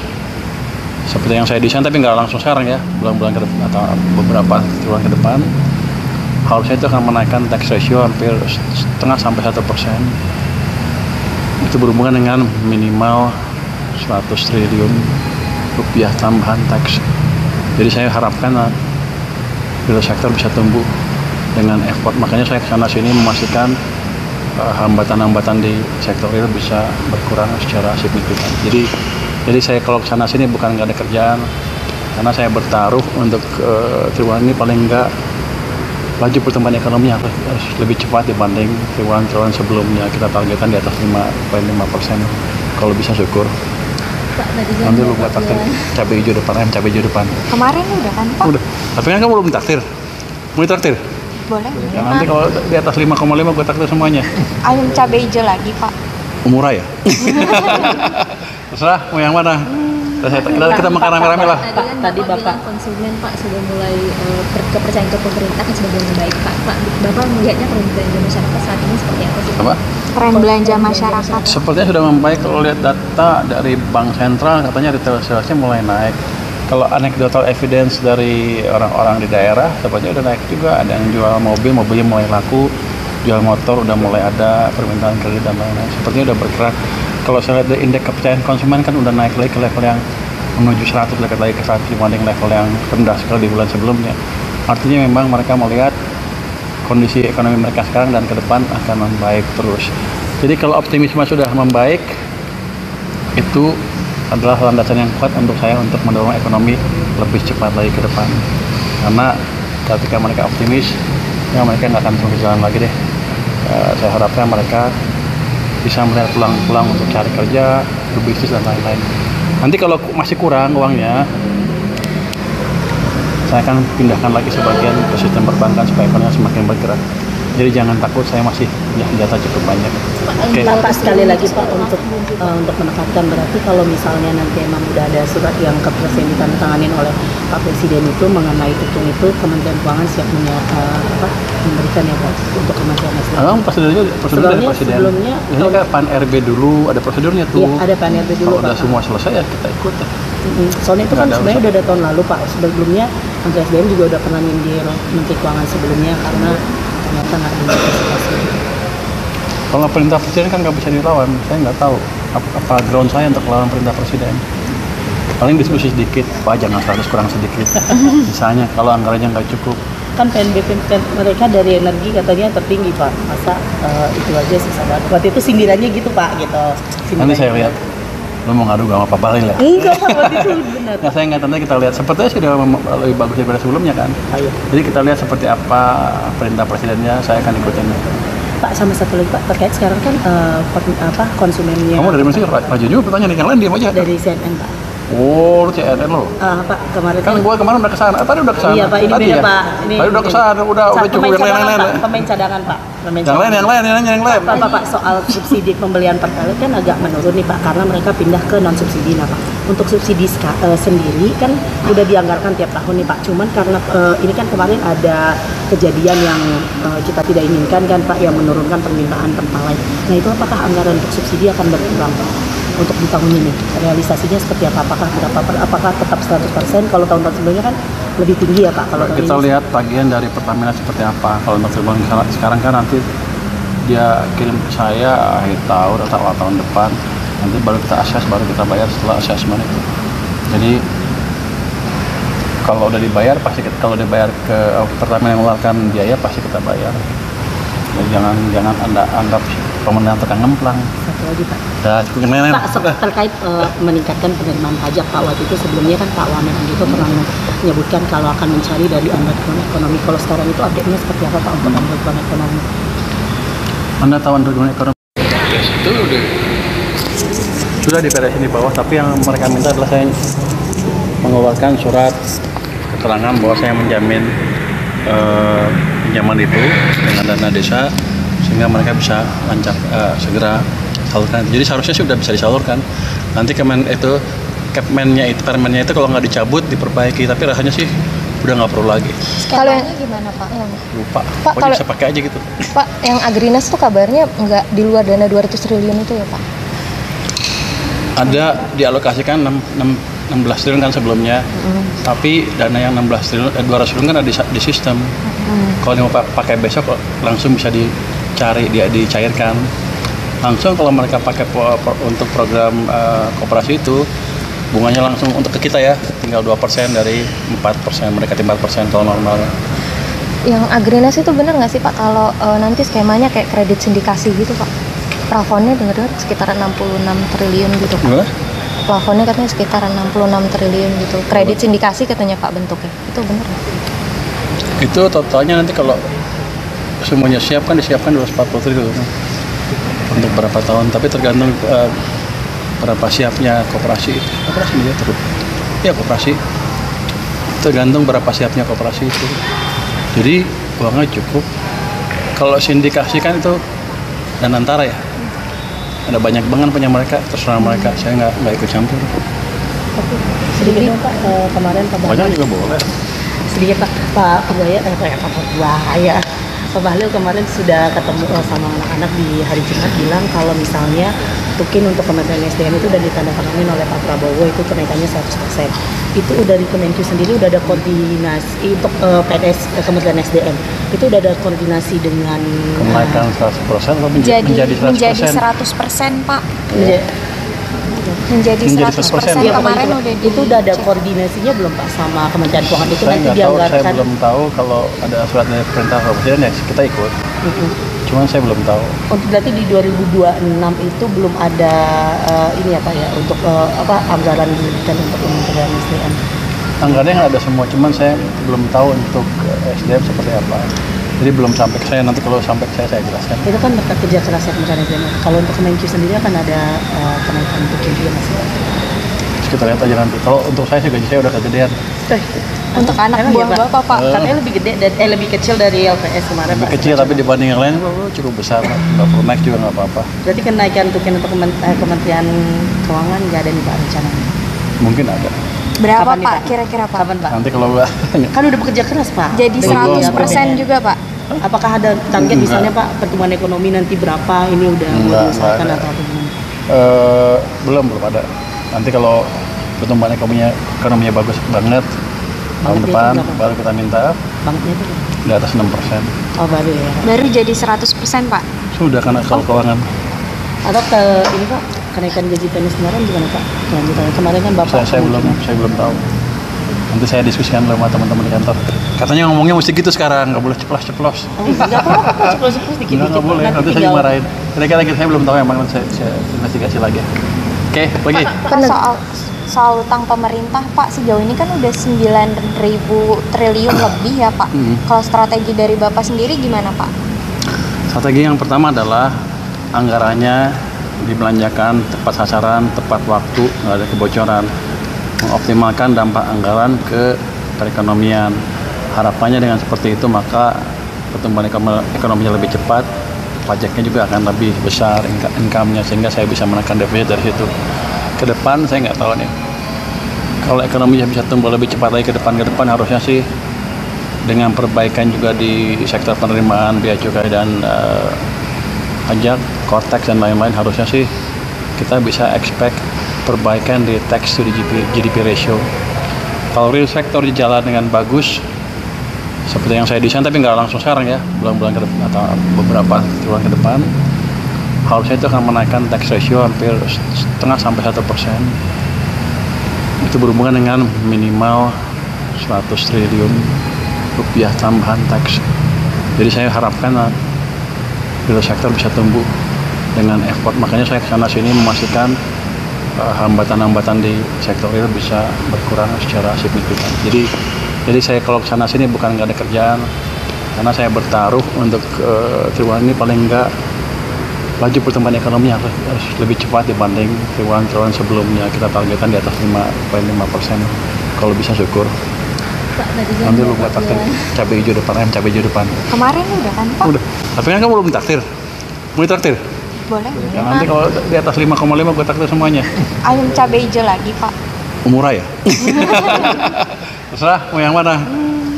S2: seperti yang saya desain, tapi nggak langsung sekarang ya, bulan-bulan ke depan atau beberapa bulan ke depan, harusnya itu akan menaikkan tax ratio hampir 0,5–1%. Itu berhubungan dengan minimal 100 triliun rupiah tambahan tax. Jadi saya harapkan real sector bisa tumbuh dengan effort. Makanya saya kesana sini memastikan hambatan-hambatan di sektor real bisa berkurang secara signifikan. Jadi saya kalau kesana sini bukan nggak ada kerjaan, karena saya bertaruh untuk triwulan ini paling nggak laju pertumbuhan ekonomi harus lebih cepat dibanding triwulan sebelumnya. Kita targetkan di atas 5,5%. Kalau bisa syukur.
S4: Pak,
S2: nanti lu buat takdir cabai hijau depan.
S3: Kemarin udah kan Pak?
S2: Udah. Tapi kan kamu belum takdir. Mau ditraktir?
S3: Boleh.
S2: Ya, nanti kalau di atas 5,5 gue takdir semuanya.
S3: Ayam cabai hijau lagi Pak.
S2: Murah ya? Terserah mau yang mana. Kita makan rame-rame lah.
S4: Tadi Bapak bilang konsumen Pak sudah mulai kepercayaan ke pemerintah kan sudah mulai membaik Pak. Bapak melihatnya tren belanja masyarakat saat ini seperti apa sih?
S2: Apa?
S3: Tren belanja masyarakat.
S2: Sepertinya sudah membaik. Kalau lihat data dari Bank Sentral, katanya retail salesnya mulai naik. Kalau anecdotal evidence dari orang-orang di daerah, sepertinya udah naik juga. Ada yang jual mobilnya mulai laku, jual motor udah mulai ada, permintaan kredit dan lain-lain. Sepertinya udah bergerak. Kalau saya lihat dari indeks kepercayaan konsumen kan udah naik lagi ke level yang menuju 100, dekat lagi ke 100 dibanding level yang rendah sekali di bulan sebelumnya. Artinya memang mereka melihat kondisi ekonomi mereka sekarang dan ke depan akan membaik terus. Jadi kalau optimisme sudah membaik, itu adalah landasan yang kuat untuk saya untuk mendorong ekonomi lebih cepat lagi ke depan. Karena ketika mereka optimis, ya mereka nggak akan terus jalan lagi deh. Saya harapkan mereka bisa melihat peluang untuk cari kerja, berbisnis dan lain-lain. Nanti kalau masih kurang uangnya, saya akan pindahkan lagi sebagian ke sistem perbankan supaya ekonomi semakin bergerak. Jadi jangan takut, saya masih punya senjata cukup banyak.
S1: Oke. Pak, sekali lagi Pak untuk menekankan, berarti kalau misalnya nanti emang udah ada surat yang ke Presiden ditandatangani oleh Pak Presiden itu mengenai itu Kementerian Keuangan siap memberikan ya Pak untuk Kementerian SDM.
S2: Emang prosedurnya dari Presiden. Sebelumnya ini kayak Pan RB dulu ada prosedurnya tuh.
S1: Iya, ada Pan RB dulu.
S2: Kalau udah semua selesai ya kita ikut.
S1: Soalnya itu kan sebenarnya udah ada tahun lalu Pak. Sebelumnya Menteri SDM juga udah pernah nyindir Menteri Keuangan sebelumnya karena ternyata nggak diantisipasi.
S2: Kalau perintah presiden kan nggak bisa dilawan. Saya nggak tahu apa ground saya untuk lawan perintah presiden. Paling diskusi sedikit, Pak jangan 100 kurang sedikit. Misalnya kalau anggarannya nggak cukup.
S1: Kan PNBP mereka dari energi katanya tertinggi Pak. Masa itu aja sisa banget. Waktu itu sindirannya gitu Pak gitu.
S2: Nanti saya lihat. Lo mau ngadu sama Pak Bahlil ya?
S1: Enggak Pak, waktu itu benar.
S2: Nah, saya nggak tahu, kita lihat. Sepertinya sudah lebih bagus daripada sebelumnya kan?
S1: Ayo.
S2: Jadi kita lihat seperti apa perintah presidennya, saya akan ikutin.
S1: Pak, sama satu lagi Pak, terkait sekarang kan konsumennya.
S2: Kamu dari mana sih? Raju juga pertanyaan yang lain, diam aja.
S1: Dari CNN Pak.
S2: Oh, lu CNN lo?
S1: Pak, kemarin
S2: Kan gua kemarin udah kesana. Tadi udah kesana.
S1: Iya Pak, ini
S2: tadi
S1: beda
S2: ya?
S1: Pak. Ini
S2: tadi udah kesana, udah cukup yang lain-lain.
S1: Pemain cadangan Pak.
S2: Yang lain.
S1: Pak, soal subsidi pembelian pertalite kan agak menurun nih Pak, karena mereka pindah ke non subsidi. Nah Pak, untuk subsidi sendiri kan udah dianggarkan tiap tahun nih Pak. Cuman karena ini kan kemarin ada kejadian yang kita tidak inginkan kan Pak, yang menurunkan permintaan pertalite. Nah itu apakah anggaran untuk subsidi akan berkurang Pak? untuk di tahun ini realisasinya seperti apa? Apakah tetap 100%? Kalau tahun-tahun sebelumnya kan lebih tinggi ya Pak? Kalau tahun
S2: Kita
S1: ini
S2: lihat tagihan dari Pertamina seperti apa. Kalau untuk sekarang kan nanti dia kirim ke saya akhir tahun atau awal tahun depan. Nanti baru kita akses, baru kita bayar setelah asesmen itu. Jadi kalau udah dibayar pasti kalau dibayar ke Pertamina yang mengeluarkan biaya pasti kita bayar. Jadi jangan Anda anggap pemerintah tukang ngemplang.
S1: satu lagi Pak.
S2: Dah,
S1: Terkait meningkatkan penerimaan pajak Pak, waktu itu sebelumnya kan Pak Wamen itu pernah menyebutkan kalau akan mencari dari underground ekonomi. Kalau sekarang itu update-nya seperti apa Pak untuk underground ekonomi?
S2: Anda tahu underground ekonomi? Itu sudah diberesin di bawah, tapi yang mereka minta adalah saya mengeluarkan surat keterangan bahwa saya menjamin pinjaman itu dengan dana desa sehingga mereka bisa segera salurkan. Jadi seharusnya sih sudah bisa disalurkan. Nanti permennya itu kalau nggak dicabut diperbaiki, tapi rasanya sih udah nggak perlu lagi.
S3: Skemanya gimana Pak?
S2: Lupa.
S3: Pak,
S2: Pokoknya bisa pakai aja gitu.
S3: Pak, yang Agrinas tuh kabarnya nggak di luar dana 200 triliun itu ya Pak?
S2: Ada dialokasikan 16 triliun kan sebelumnya, tapi dana yang 16 triliun, 200 triliun kan ada di sistem. Kalau mau pakai besok langsung bisa dicari, dicairkan. Langsung kalau mereka pakai untuk program koperasi itu, bunganya langsung untuk ke kita ya, tinggal 2% dari 4%, mereka 4% kalau normal.
S3: Yang Agrinas itu benar nggak sih Pak kalau nanti skemanya kayak kredit sindikasi gitu Pak? Plafonnya dengar-dengar sekitar 66 triliun gitu Pak.
S2: Gimana?
S3: Plafonnya katanya sekitar 66 triliun gitu. Kredit sindikasi katanya Pak bentuknya. Itu benar nggak?
S2: Itu totalnya nanti kalau semuanya siap kan disiapkan 240 triliun untuk berapa tahun, tapi tergantung berapa siapnya koperasi dia terus. Ya koperasi tergantung berapa siapnya koperasi itu. Jadi uangnya cukup. Kalau sindikasi kan itu dan antara ya. Ada banyak banget punya mereka, terserah mereka. Saya nggak ikut campur.
S1: Sedikit dong Pak, kemarin Pak
S2: Banyak juga boleh.
S1: sedikit Pak Bahlil kemarin sudah ketemu sama anak-anak di hari Jumat, bilang kalau misalnya tukin untuk Kementerian SDM itu udah ditandatangani oleh Pak Prabowo, itu kenaikannya 100%. Itu udah di Kemenq sendiri udah ada koordinasi untuk PNS Kementerian SDM. Itu udah ada koordinasi dengan
S2: Kenaikan 100% atau menjadi 100%?
S3: 100% Pak.
S1: Iya.
S3: Menjadi 100%
S1: Iya,
S3: kemarin
S1: Pak.
S3: udah
S1: Itu udah ada koordinasinya belum Pak sama Kementerian Keuangan itu
S2: Saya
S1: nanti
S2: nggak tahu,
S1: dianggarkan.
S2: saya belum tahu kalau ada surat dari perintah presiden ya kita ikut. Cuman saya belum tahu.
S1: Untuk berarti di 2026 itu belum ada ini ya Pak ya untuk anggaran diberikan untuk Kementerian SDM.
S2: Anggarannya nggak ada semua, cuman saya belum tahu untuk SDM seperti apa. Jadi belum sampai ke saya, nanti kalau sampai ke saya jelaskan.
S1: Itu kan berkat kerja keras Kementerian SDM. Kalau untuk Kemenq sendiri akan ada kenaikan untuk juga masih.
S2: Terus kita lihat aja nanti. Kalau untuk saya sih gaji saya udah kegedean.
S3: Untuk anak
S1: Emang
S3: buah
S1: iya, Pak?
S3: Bapak Pak.
S1: Katanya lebih gede lebih kecil dari LPS kemarin
S2: Lebih
S1: Pak.
S2: kecil tapi dibanding yang lain cukup besar. Nggak perlu naik juga nggak apa-apa.
S1: Berarti kenaikan tukin untuk Kementerian Keuangan nggak ada nih Pak rencananya?
S2: Mungkin ada.
S3: Berapa
S1: Kapan nih,
S3: Pak
S1: Pak?
S3: kira-kira Pak?
S1: Kapan Pak?
S2: Nanti kalau
S1: Kan udah bekerja keras Pak.
S3: Jadi
S1: Dengan
S3: 100% juga Pak.
S1: Apakah ada target
S2: Enggak.
S1: misalnya Pak pertumbuhan ekonomi nanti berapa? Ini udah
S2: Enggak
S1: diusahakan
S2: ada.
S1: atau apa gimana?
S2: Belum ada. Nanti kalau pertumbuhan ekonominya bagus banget tahun
S1: Bangetnya
S2: depan
S1: itu berapa?
S2: baru kita minta
S1: Banknya itu
S2: di atas 6%.
S1: oh baru ya.
S3: Baru jadi 100% Pak.
S2: Sudah karena kalau keuangan.
S1: Atau ke ini Pak kenaikan gaji PNS kemarin gimana Pak? Kelanjutannya kemarin kan Bapak
S2: Saya belum tahu. Nanti saya diskusikan sama teman-teman di kantor. Katanya ngomongnya mesti gitu sekarang, nggak boleh ceplos-ceplos.
S1: Enggak apa-apa Pak, ceplos-ceplos dikit-dikit.
S2: Nggak boleh, nanti saya dimarahin. Kira-kira saya belum tahu, emang nanti saya investigasi lagi. Oke, lagi.
S3: Pak, soal utang pemerintah Pak, sejauh ini kan udah 9.000 triliun lebih ya Pak. Kalau strategi dari Bapak sendiri gimana Pak?
S2: Strategi yang pertama adalah anggarannya dibelanjakan tepat sasaran, tepat waktu, nggak ada kebocoran. Mengoptimalkan dampak anggaran ke perekonomian. Harapannya dengan seperti itu maka pertumbuhan ekonominya lebih cepat, pajaknya juga akan lebih besar income-nya, sehingga saya bisa menekan defisit dari situ. Ke depan saya nggak tahu nih. Kalau ekonominya bisa tumbuh lebih cepat lagi ke depan harusnya sih dengan perbaikan juga di sektor penerimaan, bea cukai dan pajak, korteks dan lain-lain, harusnya sih kita bisa expect perbaikan di tax to GDP ratio. Kalau real sector jalan dengan bagus, seperti yang saya desain, tapi nggak langsung sekarang ya, bulan-bulan ke depan atau beberapa bulan ke depan, harusnya itu akan menaikkan tax ratio hampir 0,5–1%. Itu berhubungan dengan minimal 100 triliun rupiah tambahan tax. Jadi saya harapkan real sector bisa tumbuh dengan effort. Makanya saya kesana sini memastikan hambatan-hambatan di sektor real bisa berkurang secara signifikan. Jadi saya kalau kesana sini bukan nggak ada kerjaan, karena saya bertaruh untuk triwulan ini paling nggak laju pertumbuhan ekonomi harus lebih cepat dibanding triwulan sebelumnya. Kita targetkan di atas 5,5%. Kalau bisa syukur.
S4: Pak,
S2: nanti lu buat takdir cabai hijau depan, ayam cabai hijau depan.
S3: Kemarin udah kan Pak?
S2: Udah. Tapi kan kamu belum takdir. Mau ditraktir?
S3: Boleh.
S2: Ya, nanti kalau di atas 5,5 gue takdir semuanya.
S3: Ayam cabai hijau lagi Pak.
S2: Murah ya? Terserah, mau yang mana?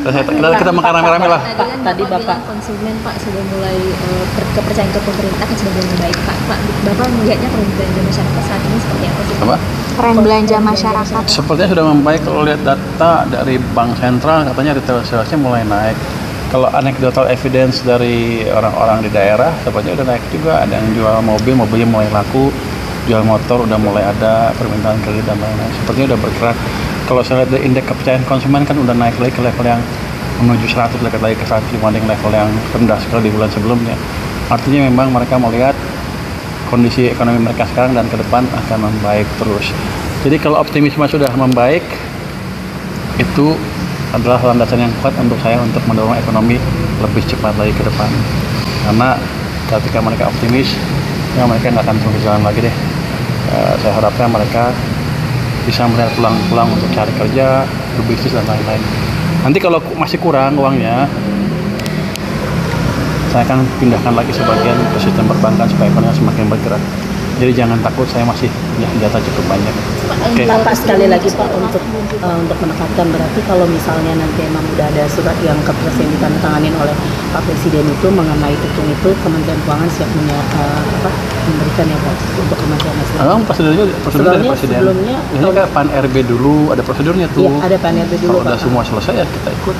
S2: Kita makan rame-rame lah.
S4: Tadi Bapak bilang konsumen Pak sudah mulai kepercayaan ke pemerintah kan sudah mulai membaik Pak. Bapak melihatnya tren belanja masyarakat saat ini seperti apa sih?
S2: Apa?
S3: Tren belanja masyarakat.
S2: Sepertinya sudah membaik. Kalau lihat data dari Bank Sentral, katanya retail salesnya mulai naik. Kalau anecdotal evidence dari orang-orang di daerah, sepertinya udah naik juga. Ada yang jual mobilnya mulai laku, jual motor udah mulai ada, permintaan kredit dan lain-lain. Sepertinya udah bergerak. Kalau saya lihat dari indeks kepercayaan konsumen kan udah naik lagi ke level yang menuju 100, lagi ke 100 dibanding level yang rendah sekali di bulan sebelumnya. Artinya memang mereka melihat kondisi ekonomi mereka sekarang dan ke depan akan membaik terus. Jadi kalau optimisme sudah membaik, itu adalah landasan yang kuat untuk saya untuk mendorong ekonomi lebih cepat lagi ke depan. Karena ketika mereka optimis, ya mereka nggak akan terus jalan lagi deh. Saya harapkan mereka bisa melihat peluang untuk cari kerja, berbisnis dan lain-lain. Nanti kalau masih kurang uangnya, saya akan pindahkan lagi sebagian ke sistem perbankan supaya ekonomi semakin bergerak. Jadi jangan takut, saya masih punya senjata cukup banyak.
S1: Okay. Pak, sekali lagi Pak untuk menekankan, berarti kalau misalnya nanti emang udah ada surat yang ke Presiden ditandatangani oleh Pak Presiden itu mengenai itu Kementerian Keuangan siap memberikan ya Pak untuk Kementerian SDM.
S2: Prosedurnya dari Presiden. Sebelumnya ini kan Pan RB dulu ada prosedurnya tuh.
S1: Iya, ada Pan RB dulu.
S2: Kalau udah semua selesai ya kita ikut.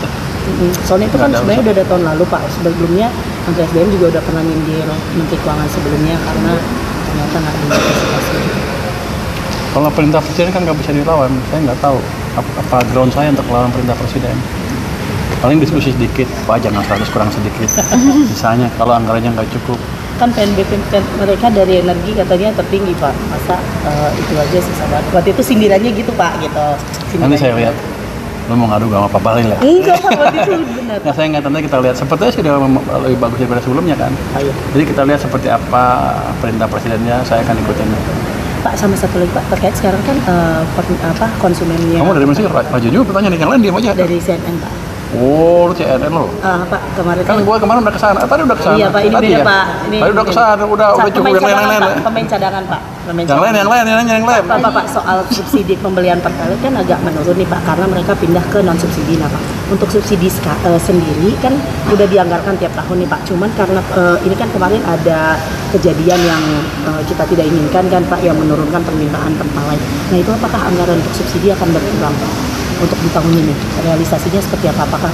S1: Soalnya itu kan sebenarnya udah ada tahun lalu Pak. Sebelumnya Menteri SDM juga udah pernah nyindir Menteri Keuangan sebelumnya karena ternyata nggak diantisipasi.
S2: Kalau perintah presiden kan nggak bisa dilawan, saya nggak tahu apa ground saya untuk melawan perintah presiden. Paling diskusi sedikit, Pak jangan 100 kurang sedikit. Misalnya kalau anggarannya nggak cukup.
S1: Kan PNBP mereka dari energi katanya tertinggi Pak, masa itu aja susah banget. Waktu itu sindirannya gitu Pak, gitu.
S2: Nanti saya lihat. Lo mau ngadu sama Pak Bahlil ya?
S1: Enggak Pak, waktu itu benar.
S2: Nah saya nggak tahu, kita lihat. Sepertinya sudah lebih bagus daripada sebelumnya kan.
S1: Ayo.
S2: Jadi kita lihat seperti apa perintah presidennya, saya akan ikutin.
S1: Pak, sama satu lagi Pak, terkait sekarang kan konsumennya.
S2: Kamu dari mana sih? Maju juga pertanyaan yang lain, diam aja.
S1: Dari CNN Pak.
S2: Oh, CNN lo?
S1: Pak, kemarin
S2: kan gua kemarin udah kesana. Tadi udah kesana.
S1: Iya Pak, ini
S2: tadi
S1: beda
S2: ya?
S1: Pak. Ini
S2: tadi udah kesana, udah cukup yang lain-lain.
S1: Pemain cadangan Pak.
S2: Yang lain.
S1: Pak, soal subsidi pembelian pertalite kan agak menurun nih Pak, karena mereka pindah ke non subsidi. Nah Pak, untuk subsidi sendiri kan udah dianggarkan tiap tahun nih Pak. Cuman karena ini kan kemarin ada kejadian yang kita tidak inginkan kan Pak, yang menurunkan permintaan pertalite. Nah itu apakah anggaran untuk subsidi akan berkurang Pak? Untuk di tahun ini realisasinya seperti apa? Apakah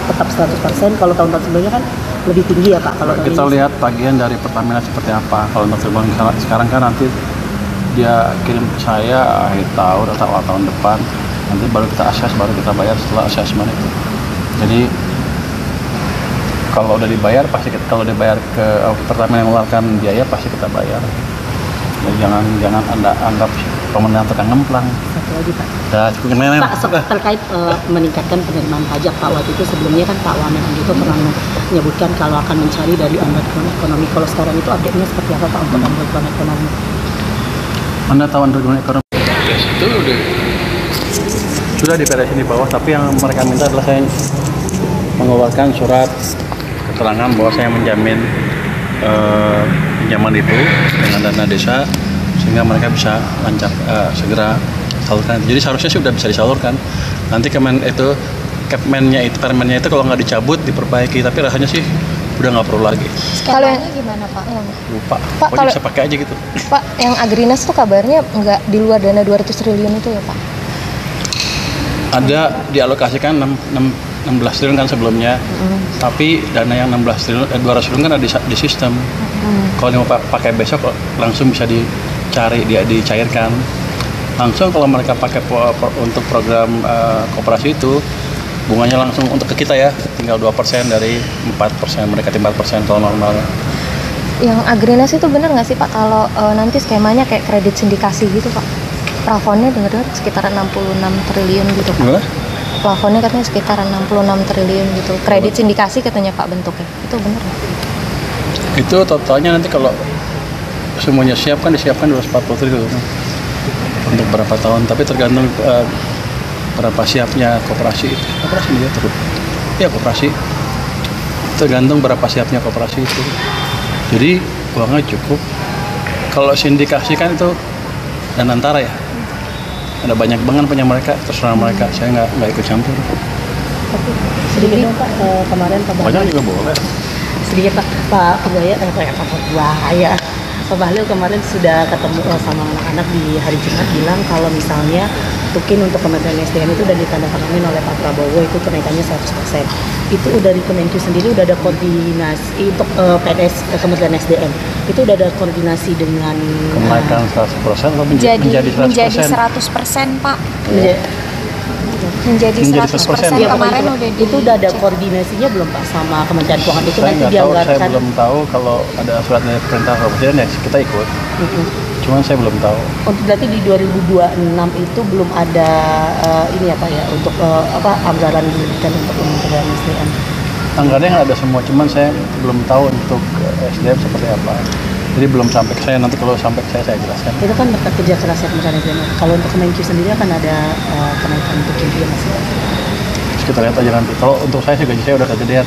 S1: tetap 100%? Kalau tahun-tahun sebelumnya kan lebih tinggi ya Pak. Kalau
S2: kita lihat tagihan dari Pertamina seperti apa. Kalau untuk sekarang kan nanti dia kirim ke saya akhir tahun atau awal tahun depan. Nanti baru kita akses, baru kita bayar setelah assessment itu. Jadi kalau udah dibayar pasti kalau dibayar ke Pertamina yang mengeluarkan biaya pasti kita bayar. Jadi jangan Anda anggap pemerintah tukang ngemplang.
S1: Satu lagi Pak.
S2: Pak,
S1: terkait meningkatkan penerimaan pajak Pak, waktu itu sebelumnya kan Pak Wamen itu pernah menyebutkan kalau akan mencari dari underground ekonomi. Kalau sekarang itu update-nya seperti apa Pak untuk underground ekonomi?
S2: Anda tahu underground ekonomi? Itu sudah diberesin di bawah, tapi yang mereka minta adalah saya mengeluarkan surat keterangan bahwa saya menjamin pinjaman itu dengan dana desa sehingga mereka bisa lancar segera salurkan. Jadi seharusnya sih udah bisa disalurkan. Nanti permennya itu kalau nggak dicabut diperbaiki, tapi rasanya sih udah nggak perlu lagi.
S5: Kalau yang
S3: Skemanya gimana Pak? Yang
S2: Lupa.
S5: Pak,
S2: Pokoknya
S5: kalau-
S2: bisa pakai aja gitu.
S5: Pak, yang Agrinas tuh kabarnya nggak di luar dana 200 triliun itu ya Pak?
S2: Ada dialokasikan 16 triliun kan sebelumnya. Tapi dana yang 16 triliun, 200 triliun kan ada di sistem. Kalau mau pakai besok langsung bisa dicari, dia dicairkan. Langsung kalau mereka pakai untuk program koperasi itu bunganya langsung untuk ke kita ya, tinggal 2% dari 4%, mereka 4% kalau normalnya.
S5: Yang Agrinas itu benar nggak sih Pak kalau nanti skemanya kayak kredit sindikasi gitu Pak? Plafonnya dengar-dengar sekitar 66 triliun gitu Pak.
S2: Gimana?
S5: Plafonnya katanya sekitar 66 triliun gitu. Kredit sindikasi katanya Pak bentuknya. Itu benar nggak?
S2: Itu totalnya nanti kalau semuanya siap kan disiapkan 240 triliun untuk berapa tahun, tapi tergantung berapa siapnya koperasi itu. Koperasi dia terus. Ya koperasi. Tergantung berapa siapnya koperasi itu. Jadi uangnya cukup. Kalau sindikasi kan itu dan antara ya. Ada banyak banget punya mereka, terserah mereka. Saya nggak ikut campur.
S1: Sedikit dong Pak, kemarin Pak
S2: Pokoknya
S1: Bahlil,
S2: juga boleh.
S1: sedikit Pak Bahaya. Pak Bahlil kemarin sudah ketemu sama anak-anak di hari Jumat, bilang kalau misalnya tukin untuk Kementerian SDM itu udah ditandatangani oleh Pak Prabowo, itu kenaikannya 100%. Itu dari Kemenq sendiri udah ada koordinasi untuk PNS Kementerian SDM. Itu udah ada koordinasi dengan
S2: Kenaikan 100% atau menjadi 100%?
S3: Pak.
S2: Menjadi
S3: Menjadi
S2: 100%.
S3: 100%
S1: Iya,
S3: kemarin
S1: itu,
S3: udah
S1: itu udah ada koordinasinya belum Pak sama Kementerian Keuangan itu
S2: Saya
S1: nanti
S2: nggak tahu, saya
S1: dianggarkan.
S2: belum tahu kalau ada surat dari perintah presiden ya kita ikut. Cuman saya belum tahu.
S1: Untuk berarti di 2026 itu belum ada ini ya Pak ya untuk anggaran diberikan untuk Kementerian SDM.
S2: Anggarannya ada semua, cuman saya belum tahu untuk SDM seperti apa. Jadi belum sampai ke saya, nanti kalau sampai ke saya jelaskan.
S1: Itu kan berkat kerja kerasnya Kementerian SDM. Kalau untuk Kemenq sendiri akan ada kenaikan untuk dia masih.
S2: Terus kita lihat aja nanti. Kalau untuk saya sih gaji saya udah kegedean.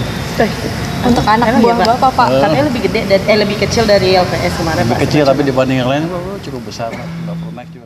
S3: Untuk anak
S1: Emang
S3: buah
S1: iya, Pak?
S3: Bapak Pak.
S1: Katanya lebih gede dan lebih kecil dari LPS kemarin
S2: Lebih
S1: Pak.
S2: kecil tapi dibanding yang lain chukupbesar. Nggak perlu naik juga.